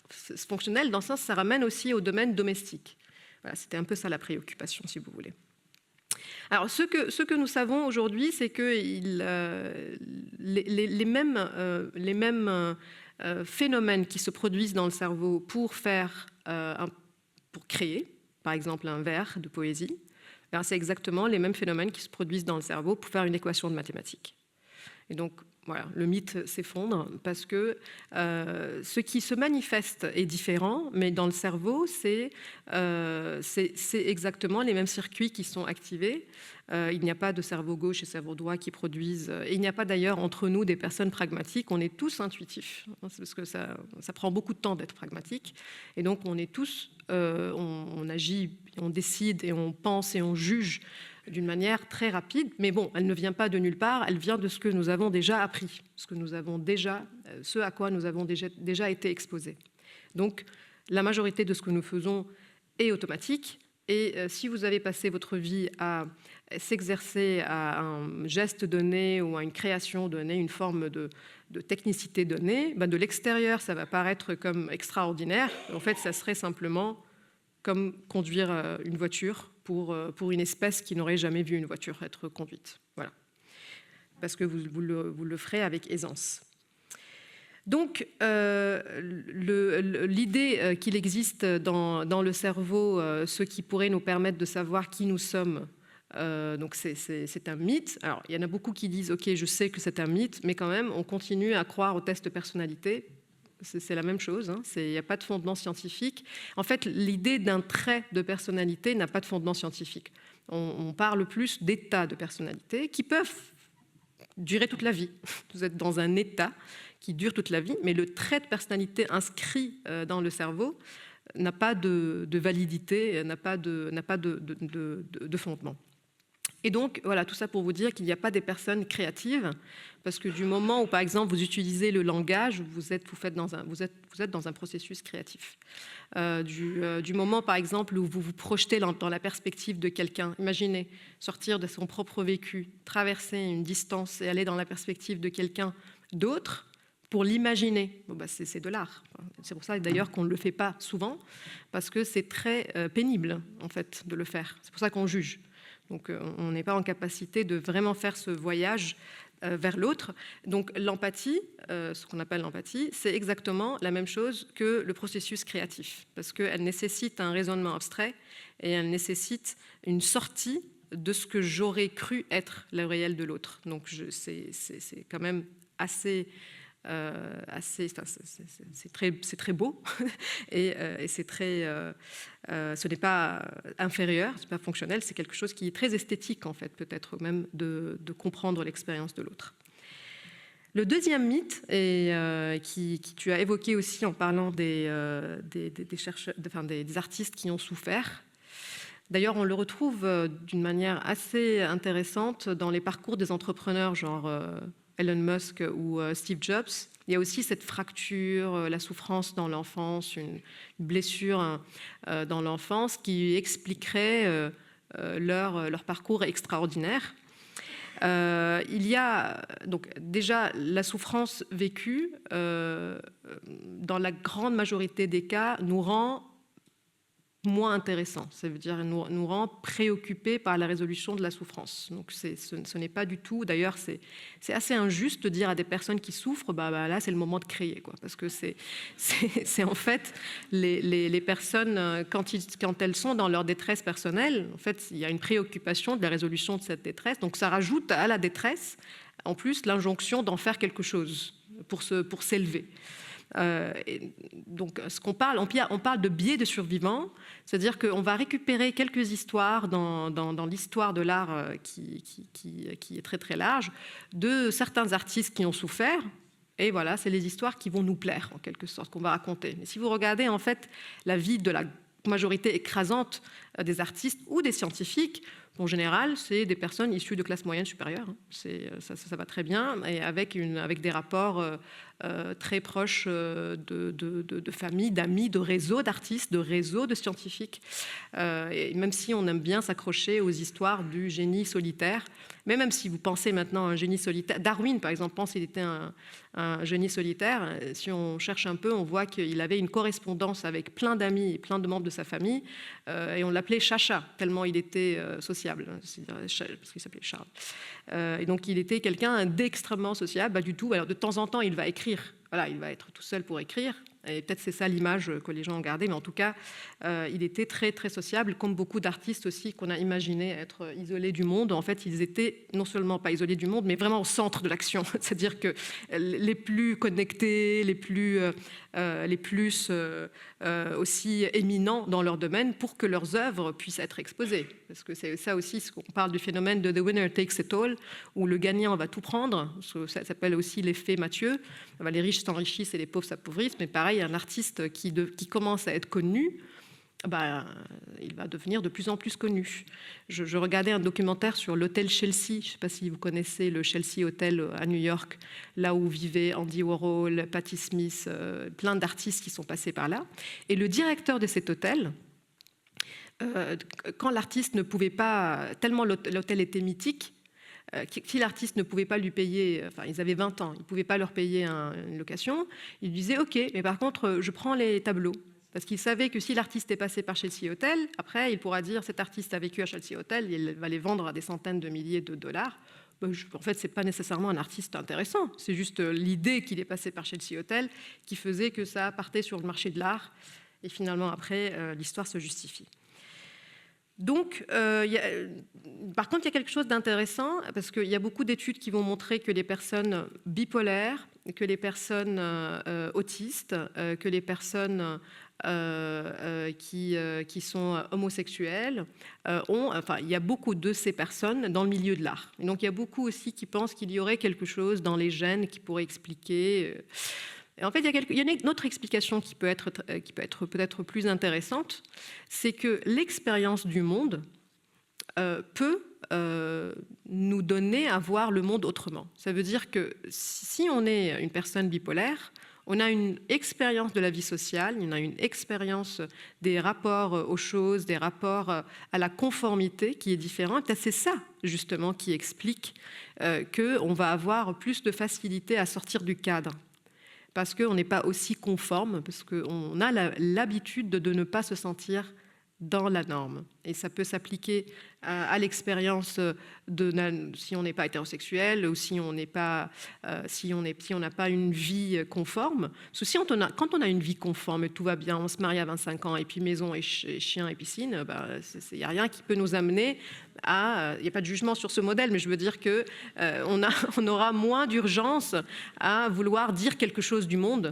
fonctionnel, dans ce sens, ça ramène aussi au domaine domestique. Voilà, c'était un peu ça la préoccupation, si vous voulez. Alors, ce que nous savons aujourd'hui, c'est que les mêmes phénomènes qui se produisent dans le cerveau pour créer, par exemple, un vers de poésie, c'est exactement les mêmes phénomènes qui se produisent dans le cerveau pour faire une équation de mathématiques. Et donc, voilà, le mythe s'effondre parce que ce qui se manifeste est différent, mais dans le cerveau, c'est exactement les mêmes circuits qui sont activés. Il n'y a pas de cerveau gauche et cerveau droit qui produisent. Et il n'y a pas d'ailleurs entre nous des personnes pragmatiques. On est tous intuitifs, c'est parce que ça prend beaucoup de temps d'être pragmatique. Et donc, on est tous, on agit, on décide et on pense et on juge d'une manière très rapide, mais bon, elle ne vient pas de nulle part, elle vient de ce que nous avons déjà appris, ce à quoi nous avons déjà été exposés. Donc, la majorité de ce que nous faisons est automatique, et si vous avez passé votre vie à s'exercer à un geste donné ou à une création donnée, une forme de technicité donnée, de l'extérieur, ça va paraître comme extraordinaire. En fait, ça serait simplement comme conduire une voiture pour une espèce qui n'aurait jamais vu une voiture être conduite. Voilà. Parce que vous le ferez avec aisance. Donc, l'idée qu'il existe dans le cerveau ce qui pourrait nous permettre de savoir qui nous sommes, donc c'est un mythe. Alors, il y en a beaucoup qui disent « Ok, je sais que c'est un mythe », mais quand même, on continue à croire aux tests de personnalité. C'est la même chose, hein. Il n'y a pas de fondement scientifique. En fait, l'idée d'un trait de personnalité n'a pas de fondement scientifique. On parle plus d'états de personnalité qui peuvent durer toute la vie. Vous êtes dans un état qui dure toute la vie, mais le trait de personnalité inscrit dans le cerveau n'a pas de validité, n'a pas de fondement. Et donc, voilà, tout ça pour vous dire qu'il n'y a pas des personnes créatives, parce que du moment où, par exemple, vous utilisez le langage, vous êtes dans un processus créatif. Du moment, par exemple, où vous vous projetez dans la perspective de quelqu'un, imaginez sortir de son propre vécu, traverser une distance et aller dans la perspective de quelqu'un d'autre pour l'imaginer. C'est de l'art. C'est pour ça, d'ailleurs, qu'on ne le fait pas souvent, parce que c'est très pénible, en fait, de le faire. C'est pour ça qu'on juge. Donc, on n'est pas en capacité de vraiment faire ce voyage vers l'autre. Donc, l'empathie, ce qu'on appelle l'empathie, c'est exactement la même chose que le processus créatif, parce qu'elle nécessite un raisonnement abstrait et elle nécessite une sortie de ce que j'aurais cru être le réel de l'autre. Donc, c'est quand même assez c'est très beau et c'est très ce n'est pas inférieur, c'est pas fonctionnel, c'est quelque chose qui est très esthétique en fait, peut-être même de comprendre l'expérience de l'autre. Le deuxième mythe, qui tu as évoqué aussi en parlant des artistes qui ont souffert. D'ailleurs, on le retrouve d'une manière assez intéressante dans les parcours des entrepreneurs, genre Elon Musk ou Steve Jobs. Il y a aussi cette fracture, la souffrance dans l'enfance, une blessure dans l'enfance qui expliquerait leur parcours extraordinaire. Il y a donc déjà la souffrance vécue, dans la grande majorité des cas, nous rend moins intéressant, ça veut dire nous rend préoccupés par la résolution de la souffrance. Donc ce n'est pas du tout, d'ailleurs c'est assez injuste de dire à des personnes qui souffrent, là c'est le moment de créer, quoi, parce que c'est en fait les personnes, quand elles sont dans leur détresse personnelle, en fait il y a une préoccupation de la résolution de cette détresse, donc ça rajoute à la détresse en plus l'injonction d'en faire quelque chose pour s'élever. Donc, on parle de biais de survivants, c'est-à-dire qu'on va récupérer quelques histoires dans l'histoire de l'art qui est très très large, de certains artistes qui ont souffert. Et voilà, c'est les histoires qui vont nous plaire, en quelque sorte, qu'on va raconter. Mais si vous regardez, en fait, la vie de la majorité écrasante des artistes ou des scientifiques, en général, c'est des personnes issues de classes moyennes supérieures. Ça va très bien, et avec des rapports très proches de familles, d'amis, de réseaux d'artistes, de réseaux de scientifiques. Et même si on aime bien s'accrocher aux histoires du génie solitaire, mais même si vous pensez maintenant à un génie solitaire, Darwin, par exemple, pense qu'il était un génie solitaire. Si on cherche un peu, on voit qu'il avait une correspondance avec plein d'amis et plein de membres de sa famille, et on l'appelait Chacha, tellement il était sociable, parce qu'il s'appelait Charles. Et donc il était quelqu'un d'extrêmement sociable, du tout. Alors de temps en temps, il va écrire. Voilà, il va être tout seul pour écrire. Et peut-être c'est ça l'image que les gens ont gardée, mais en tout cas, il était très, très sociable, comme beaucoup d'artistes aussi qu'on a imaginé être isolés du monde. En fait, ils étaient non seulement pas isolés du monde, mais vraiment au centre de l'action. C'est-à-dire que les plus connectés, les plus aussi éminents dans leur domaine pour que leurs œuvres puissent être exposées. Parce que c'est ça aussi, ce qu'on parle du phénomène de « the winner takes it all », où le gagnant va tout prendre. Ça s'appelle aussi l'effet Mathieu. Les riches s'enrichissent et les pauvres s'appauvrissent, mais pareil, un artiste qui commence à être connu, il va devenir de plus en plus connu. Je regardais un documentaire sur l'hôtel Chelsea. Je ne sais pas si vous connaissez le Chelsea Hotel à New York, là où vivaient Andy Warhol, Patti Smith, plein d'artistes qui sont passés par là. Et le directeur de cet hôtel, quand l'artiste ne pouvait pas, tellement l'hôtel était mythique, si l'artiste ne pouvait pas lui payer, enfin ils avaient 20 ans, il ne pouvait pas leur payer une location, il disait ok, mais par contre je prends les tableaux. Parce qu'il savait que si l'artiste est passé par Chelsea Hotel, après il pourra dire cet artiste a vécu à Chelsea Hotel, il va les vendre à des centaines de milliers de dollars. En fait, ce n'est pas nécessairement un artiste intéressant, c'est juste l'idée qu'il est passé par Chelsea Hotel qui faisait que ça partait sur le marché de l'art, et finalement après l'histoire se justifie. Donc, par contre, il y a quelque chose d'intéressant, parce qu'il y a beaucoup d'études qui vont montrer que les personnes bipolaires, que les personnes autistes, que les personnes qui sont homosexuels il y a beaucoup de ces personnes dans le milieu de l'art. Et donc, il y a beaucoup aussi qui pensent qu'il y aurait quelque chose dans les gènes qui pourrait expliquer... Et en fait, il y a une autre explication qui peut être peut-être plus intéressante, c'est que l'expérience du monde peut nous donner à voir le monde autrement. Ça veut dire que si on est une personne bipolaire, on a une expérience de la vie sociale, on a une expérience des rapports aux choses, des rapports à la conformité qui est différente. C'est ça, justement, qui explique qu'on va avoir plus de facilité à sortir du cadre. Parce qu'on n'est pas aussi conforme, parce qu'on a l'habitude de ne pas se sentir dans la norme. Et ça peut s'appliquer à l'expérience si on n'est pas hétérosexuel ou si on n'a pas une vie conforme. Parce que quand on a une vie conforme et tout va bien, on se marie à 25 ans et puis maison et chien et piscine, il n'y a rien qui peut nous amener à... Il n'y a pas de jugement sur ce modèle, mais je veux dire qu'on aura moins d'urgence à vouloir dire quelque chose du monde.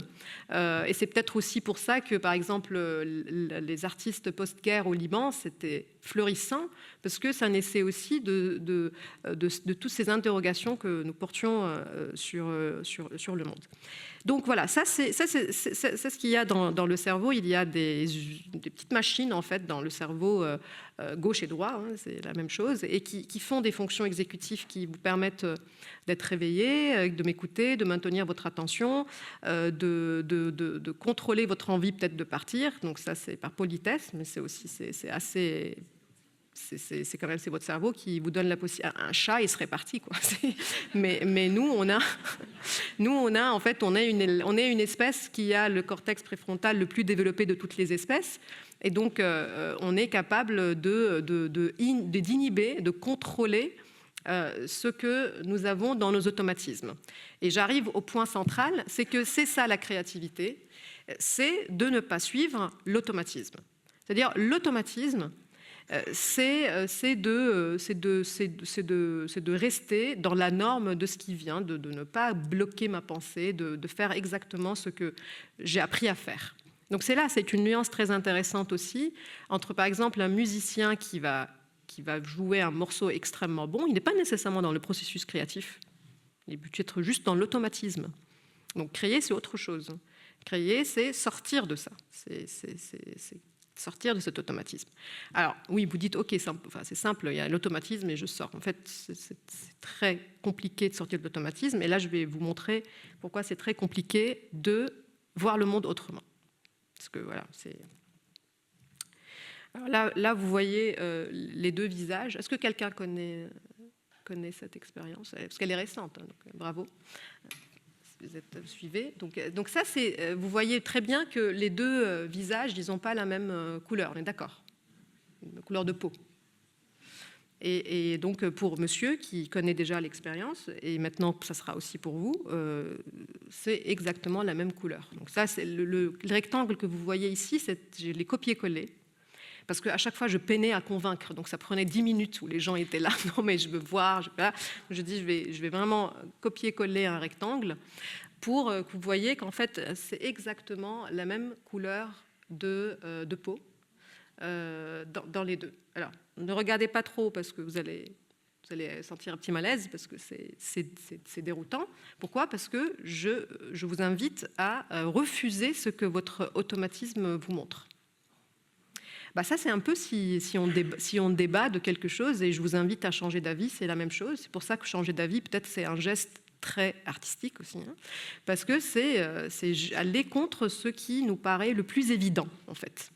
Et c'est peut-être aussi pour ça que, par exemple, les artistes post-guerre au Liban, c'était fleurissant, parce que ça naissait aussi de toutes ces interrogations que nous portions sur le monde. Donc voilà, ça c'est ce qu'il y a dans le cerveau. Il y a des petites machines en fait dans le cerveau gauche et droit, c'est la même chose, et qui font des fonctions exécutives qui vous permettent d'être réveillé, de m'écouter, de maintenir votre attention, de contrôler votre envie peut-être de partir. Donc ça c'est par politesse, mais c'est aussi c'est assez... C'est quand même votre cerveau qui vous donne la possibilité. Un chat, il serait parti, quoi. Mais nous, on est une espèce qui a le cortex préfrontal le plus développé de toutes les espèces, et donc on est capable d'inhiber, de contrôler ce que nous avons dans nos automatismes. Et j'arrive au point central, c'est que c'est ça la créativité, c'est de ne pas suivre l'automatisme. C'est-à-dire l'automatisme. c'est de rester dans la norme de ce qui vient, de ne pas bloquer ma pensée, de faire exactement ce que j'ai appris à faire. Donc c'est une nuance très intéressante aussi entre, par exemple, un musicien qui va jouer un morceau extrêmement bon, il n'est pas nécessairement dans le processus créatif, il peut être juste dans l'automatisme. Donc créer, c'est autre chose. Créer, c'est sortir de ça, c'est sortir de cet automatisme. Alors oui, vous dites, ok, c'est simple, il y a l'automatisme et je sors. En fait, c'est très compliqué de sortir de l'automatisme, et là je vais vous montrer pourquoi c'est très compliqué de voir le monde autrement. Parce que voilà, c'est... Alors là, vous voyez les deux visages. Est-ce que quelqu'un connaît cette expérience? Parce qu'elle est récente, hein, donc bravo. Si vous êtes suivez. Donc ça, vous voyez très bien que les deux visages, ils n'ont pas la même couleur, on est d'accord? Une couleur de peau. Et donc pour monsieur qui connaît déjà l'expérience, et maintenant ça sera aussi pour vous, c'est exactement la même couleur. Donc ça, c'est le rectangle que vous voyez ici, je l'ai copié-collé. Parce qu'à chaque fois, je peinais à convaincre. Donc, ça prenait 10 minutes où les gens étaient là. Non, mais je veux voir. Je dis, je vais vraiment copier-coller un rectangle pour que vous voyez qu'en fait, c'est exactement la même couleur de peau dans les deux. Alors, ne regardez pas trop parce que vous allez sentir un petit malaise parce que c'est déroutant. Pourquoi? Parce que je vous invite à refuser ce que votre automatisme vous montre. Ça, c'est un peu si on débat de quelque chose, et je vous invite à changer d'avis, c'est la même chose. C'est pour ça que changer d'avis, peut-être, c'est un geste très artistique aussi, hein, parce que c'est aller contre ce qui nous paraît le plus évident, en fait.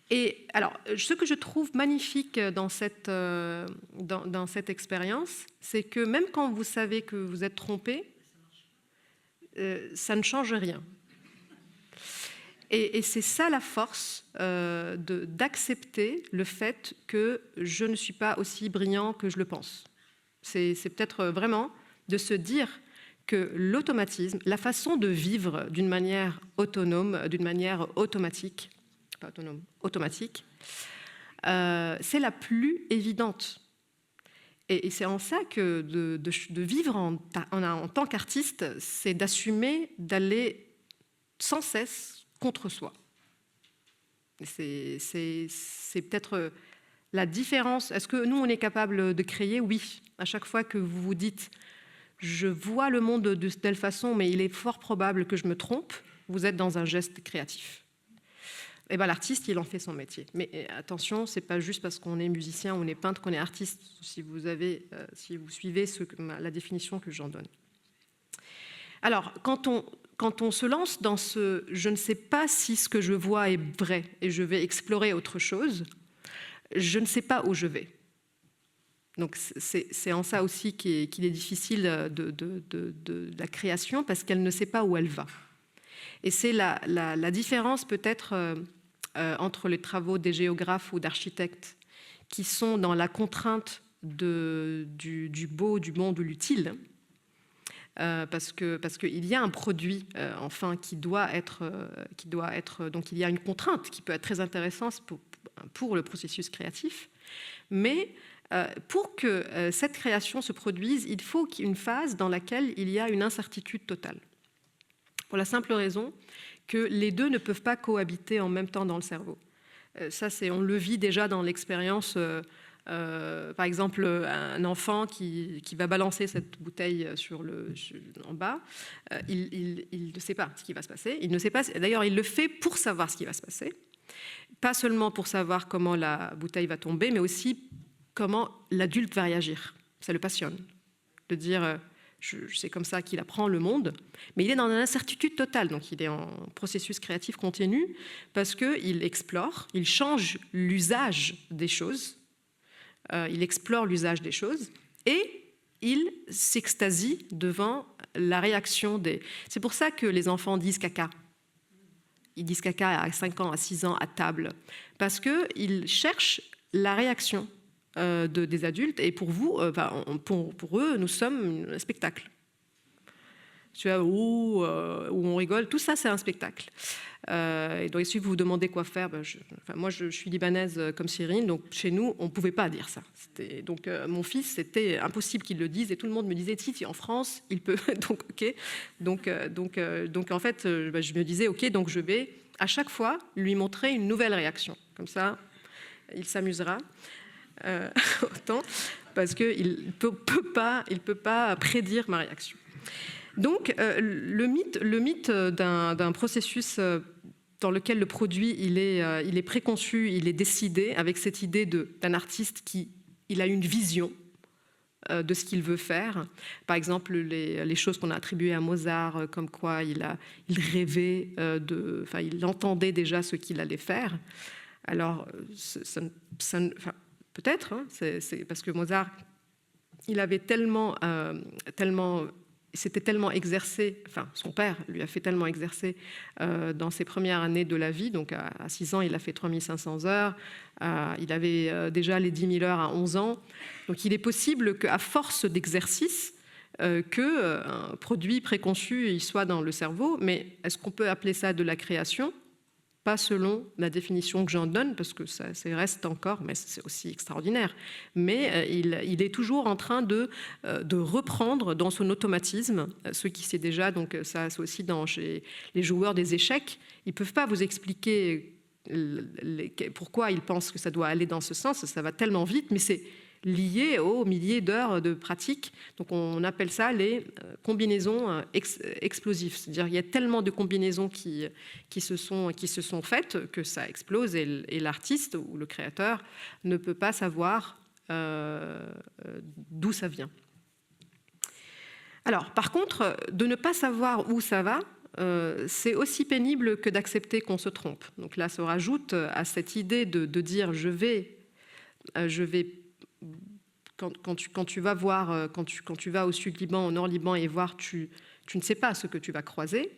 Et alors, ce que je trouve magnifique dans cette expérience, c'est que même quand vous savez que vous êtes trompé, ça ne change rien. Et c'est ça la force d'accepter le fait que je ne suis pas aussi brillant que je le pense. C'est peut-être vraiment de se dire que l'automatisme, la façon de vivre d'une manière autonome, d'une manière automatique, pas autonome, automatique, c'est la plus évidente. Et c'est en ça que de vivre en tant qu'artiste, c'est d'assumer d'aller sans cesse contre soi. C'est peut-être la différence. Est-ce que nous, on est capable de créer? Oui. À chaque fois que vous vous dites « je vois le monde de telle façon, mais il est fort probable que je me trompe », vous êtes dans un geste créatif. Et bien, l'artiste, il en fait son métier. Mais attention, ce n'est pas juste parce qu'on est musicien, on est peintre, qu'on est artiste, si vous suivez la définition que j'en donne. Alors, quand on se lance dans ce « je ne sais pas si ce que je vois est vrai et je vais explorer autre chose », je ne sais pas où je vais. Donc c'est en ça aussi qu'il est difficile de la création, parce qu'elle ne sait pas où elle va. Et c'est la différence peut-être entre les travaux des géographes ou d'architectes qui sont dans la contrainte du beau, du bon, de l'utile, parce qu'il y a un produit enfin qui doit être donc il y a une contrainte qui peut être très intéressante pour le processus créatif, mais pour que cette création se produise, il faut qu'il y ait une phase dans laquelle il y a une incertitude totale, pour la simple raison que les deux ne peuvent pas cohabiter en même temps dans le cerveau. Ça, on le vit déjà dans l'expérience. Par exemple, un enfant qui va balancer cette bouteille en bas, il ne sait pas ce qui va se passer. Il ne sait pas. D'ailleurs, il le fait pour savoir ce qui va se passer, pas seulement pour savoir comment la bouteille va tomber, mais aussi comment l'adulte va réagir. Ça le passionne de dire c'est comme ça qu'il apprend le monde, mais il est dans une incertitude totale, donc il est en processus créatif continu parce qu'il explore, il change l'usage des choses. Il explore l'usage des choses et il s'extasie devant la réaction des... C'est pour ça que les enfants disent caca. Ils disent caca à 5 ans, à 6 ans, à table, parce qu'ils cherchent la réaction des adultes, et pour vous, pour eux, nous sommes un spectacle. tu vois, où on rigole, tout ça c'est un spectacle. Et donc si vous vous demandez quoi faire, moi je suis libanaise comme Cyrine, donc chez nous on ne pouvait pas dire ça. Donc mon fils, c'était impossible qu'il le dise et tout le monde me disait si en France il peut, donc ok. Donc en fait je me disais ok, donc je vais à chaque fois lui montrer une nouvelle réaction, comme ça il s'amusera autant parce qu'il ne peut pas prédire ma réaction. Donc, le mythe d'un processus dans lequel le produit il est préconçu, il est décidé, avec cette idée d'un artiste qui il a une vision de ce qu'il veut faire. Par exemple, les choses qu'on a attribuées à Mozart, comme quoi il rêvait, il entendait déjà ce qu'il allait faire. Alors, peut-être, hein, c'est parce que Mozart, il avait s'était tellement exercé, enfin son père lui a fait tellement exercer dans ses premières années de la vie, donc à 6 ans il a fait 3500 heures, il avait déjà les 10 000 heures à 11 ans, donc il est possible qu'à force d'exercice, qu'un produit préconçu il soit dans le cerveau, mais est-ce qu'on peut appeler ça de la création ? Pas selon la définition que j'en donne, parce que ça reste encore, mais c'est aussi extraordinaire. Mais il est toujours en train de reprendre dans son automatisme ce qui sait déjà, donc ça c'est aussi chez les joueurs des échecs, ils ne peuvent pas vous expliquer pourquoi ils pensent que ça doit aller dans ce sens, ça va tellement vite, mais c'est lié aux milliers d'heures de pratique. Donc on appelle ça les combinaisons explosives. C'est-à-dire qu'il y a tellement de combinaisons qui se sont faites que ça explose et l'artiste ou le créateur ne peut pas savoir d'où ça vient. Alors, par contre, de ne pas savoir où ça va, c'est aussi pénible que d'accepter qu'on se trompe. Donc là, ça rajoute à cette idée de dire je vais quand tu vas voir, quand tu vas au Sud-Liban, au Nord-Liban et voir, tu ne sais pas ce que tu vas croiser.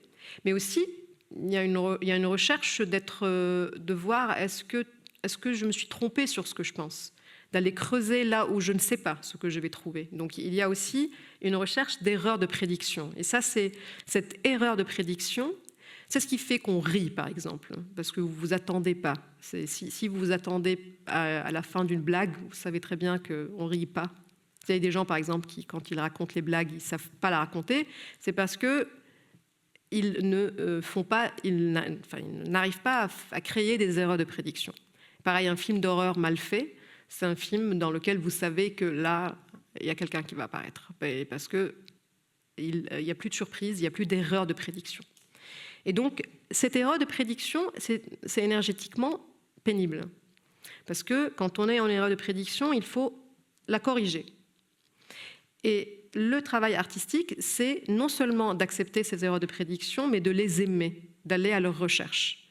Mais aussi, il y a une recherche de voir est-ce que je me suis trompée sur ce que je pense, d'aller creuser là où je ne sais pas ce que je vais trouver. Donc il y a aussi une recherche d'erreurs de prédiction. Et ça, c'est cette erreur de prédiction. C'est ce qui fait qu'on rit, par exemple, parce que vous ne vous attendez pas. Si vous vous attendez à la fin d'une blague, vous savez très bien qu'on ne rit pas. Il y a des gens, par exemple, qui, quand ils racontent les blagues, ils ne savent pas la raconter. C'est parce qu'ils n'arrivent pas à créer des erreurs de prédiction. Pareil, un film d'horreur mal fait, c'est un film dans lequel vous savez que là, il y a quelqu'un qui va apparaître. Parce qu'il n'y a plus de surprise, il n'y a plus d'erreur de prédiction. Et donc, cette erreur de prédiction, c'est énergétiquement pénible. Parce que quand on est en erreur de prédiction, il faut la corriger. Et le travail artistique, c'est non seulement d'accepter ces erreurs de prédiction, mais de les aimer, d'aller à leur recherche.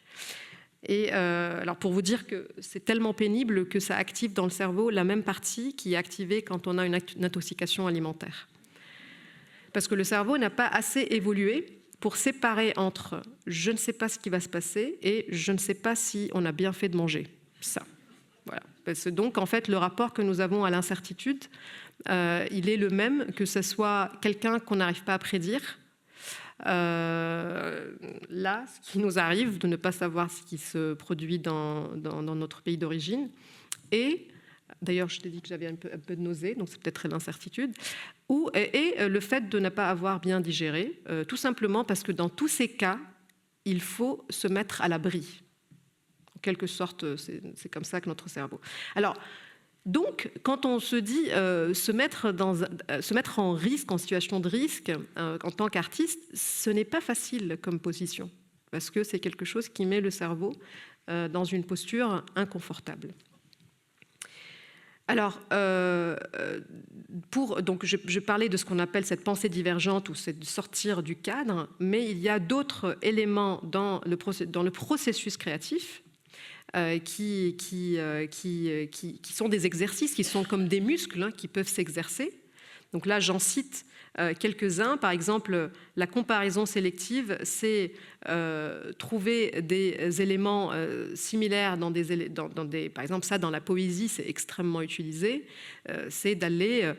Et alors pour vous dire que c'est tellement pénible que ça active dans le cerveau la même partie qui est activée quand on a une intoxication alimentaire. Parce que le cerveau n'a pas assez évolué pour séparer entre « je ne sais pas ce qui va se passer » et « je ne sais pas si on a bien fait de manger ça ». Voilà. Parce que donc, en fait, le rapport que nous avons à l'incertitude, il est le même que ce soit quelqu'un qu'on n'arrive pas à prédire. Là, ce qui nous arrive de ne pas savoir ce qui se produit dans notre pays d'origine. Et d'ailleurs, je t'ai dit que j'avais un peu de nausée, donc c'est peut-être quelque l'incertitude. Et le fait de ne pas avoir bien digéré, tout simplement parce que dans tous ces cas, il faut se mettre à l'abri. En quelque sorte, c'est comme ça que notre cerveau. Alors, donc, quand on se dit se mettre en risque, en situation de risque, en tant qu'artiste, ce n'est pas facile comme position, parce que c'est quelque chose qui met le cerveau dans une posture inconfortable. Alors, donc je parlais de ce qu'on appelle cette pensée divergente ou c'est de sortir du cadre, mais il y a d'autres éléments dans le processus créatif qui sont des exercices, qui sont comme des muscles qui peuvent s'exercer. Donc là, j'en cite quelques-uns. Par exemple, la comparaison sélective, c'est trouver des éléments similaires dans des... Par exemple, ça, dans la poésie, c'est extrêmement utilisé. C'est d'aller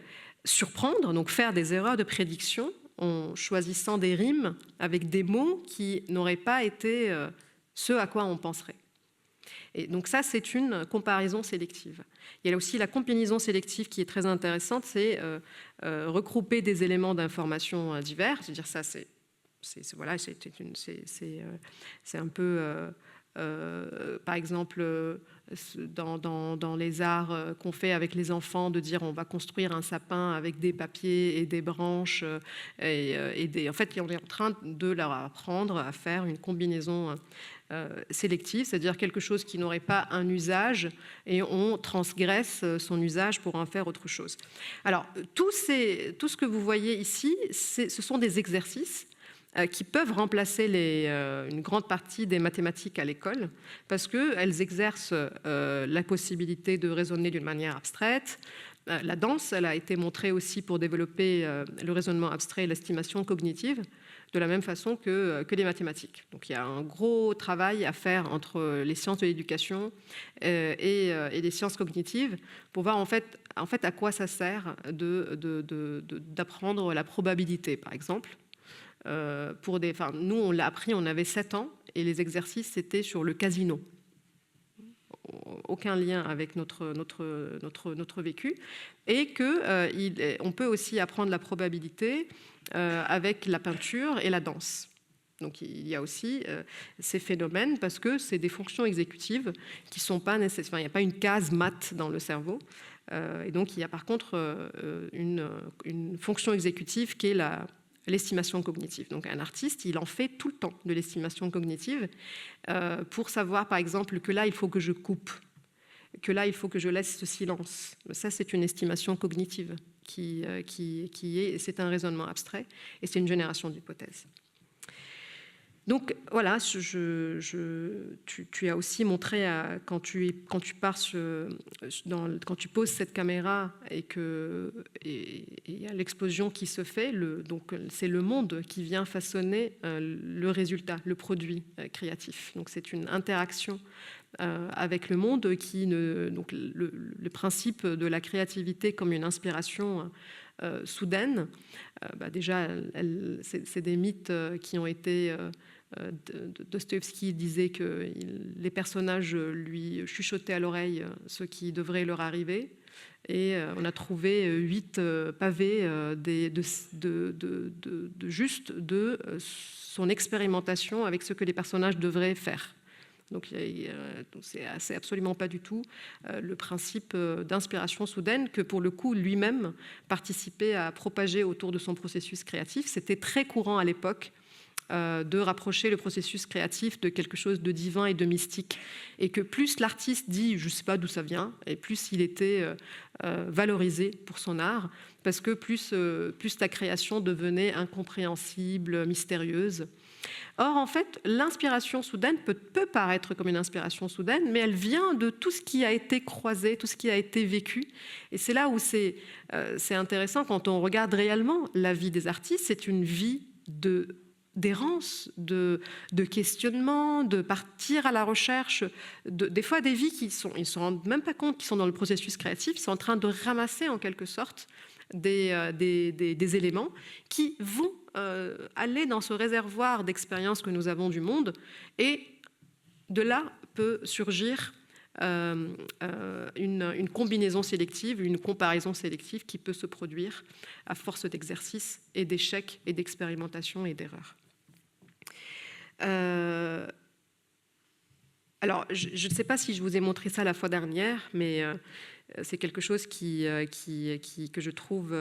surprendre, donc faire des erreurs de prédiction en choisissant des rimes avec des mots qui n'auraient pas été ce à quoi on penserait. Et donc ça, c'est une comparaison sélective. Il y a aussi la combinaison sélective qui est très intéressante, c'est regrouper des éléments d'information divers. C'est-à-dire ça, c'est un peu, par exemple, dans les arts qu'on fait avec les enfants, de dire on va construire un sapin avec des papiers et des branches. En fait, on est en train de leur apprendre à faire une combinaison sélective, c'est-à-dire quelque chose qui n'aurait pas un usage et on transgresse son usage pour en faire autre chose. Alors, tout ce que vous voyez ici, ce sont des exercices qui peuvent remplacer une grande partie des mathématiques à l'école, parce qu'elles exercent la possibilité de raisonner d'une manière abstraite. La danse, elle a été montrée aussi pour développer le raisonnement abstrait et l'estimation cognitive, de la même façon que les mathématiques. Donc il y a un gros travail à faire entre les sciences de l'éducation et les sciences cognitives pour voir en fait à quoi ça sert d'apprendre la probabilité, par exemple. Nous, on l'a appris, on avait 7 ans, et les exercices, c'était sur le casino. Aucun lien avec notre vécu. Et qu'on peut aussi apprendre la probabilité avec la peinture et la danse. Donc il y a aussi ces phénomènes, parce que c'est des fonctions exécutives qui ne sont pas nécessaires. Enfin, il n'y a pas une case maths dans le cerveau. Et donc il y a par contre une fonction exécutive qui est l'estimation cognitive. Donc un artiste, il en fait tout le temps de l'estimation cognitive pour savoir, par exemple, que là, il faut que je coupe, que là, il faut que je laisse ce silence. Ça, c'est une estimation cognitive c'est un raisonnement abstrait et c'est une génération d'hypothèses. Donc voilà, tu as aussi montré quand tu poses cette caméra et il y a l'explosion qui se fait, donc c'est le monde qui vient façonner le résultat, le produit créatif. Donc c'est une interaction avec le monde donc le principe de la créativité comme une inspiration soudaine. Déjà, c'est des mythes qui ont été... Dostoïevski disait que les personnages lui chuchotaient à l'oreille ce qui devrait leur arriver, et on a trouvé 8 pavés juste de son expérimentation avec ce que les personnages devraient faire. Donc c'est absolument pas du tout le principe d'inspiration soudaine que pour le coup lui-même participait à propager autour de son processus créatif. C'était très courant à l'époque de rapprocher le processus créatif de quelque chose de divin et de mystique, et que plus l'artiste dit je ne sais pas d'où ça vient, et plus il était valorisé pour son art, parce que plus ta création devenait incompréhensible, mystérieuse. Or, en fait, l'inspiration soudaine peut paraître comme une inspiration soudaine, mais elle vient de tout ce qui a été croisé, tout ce qui a été vécu. Et c'est là où c'est intéressant quand on regarde réellement la vie des artistes. C'est une vie d'errance, de questionnement, de partir à la recherche, des fois des vies ils ne se rendent même pas compte qu'ils sont dans le processus créatif, ils sont en train de ramasser en quelque sorte des éléments qui vont aller dans ce réservoir d'expériences que nous avons du monde, et de là peut surgir une combinaison sélective, une comparaison sélective qui peut se produire à force d'exercice et d'échecs et d'expérimentation et d'erreurs. Alors, je ne sais pas si je vous ai montré ça la fois dernière, mais c'est quelque chose que je trouve...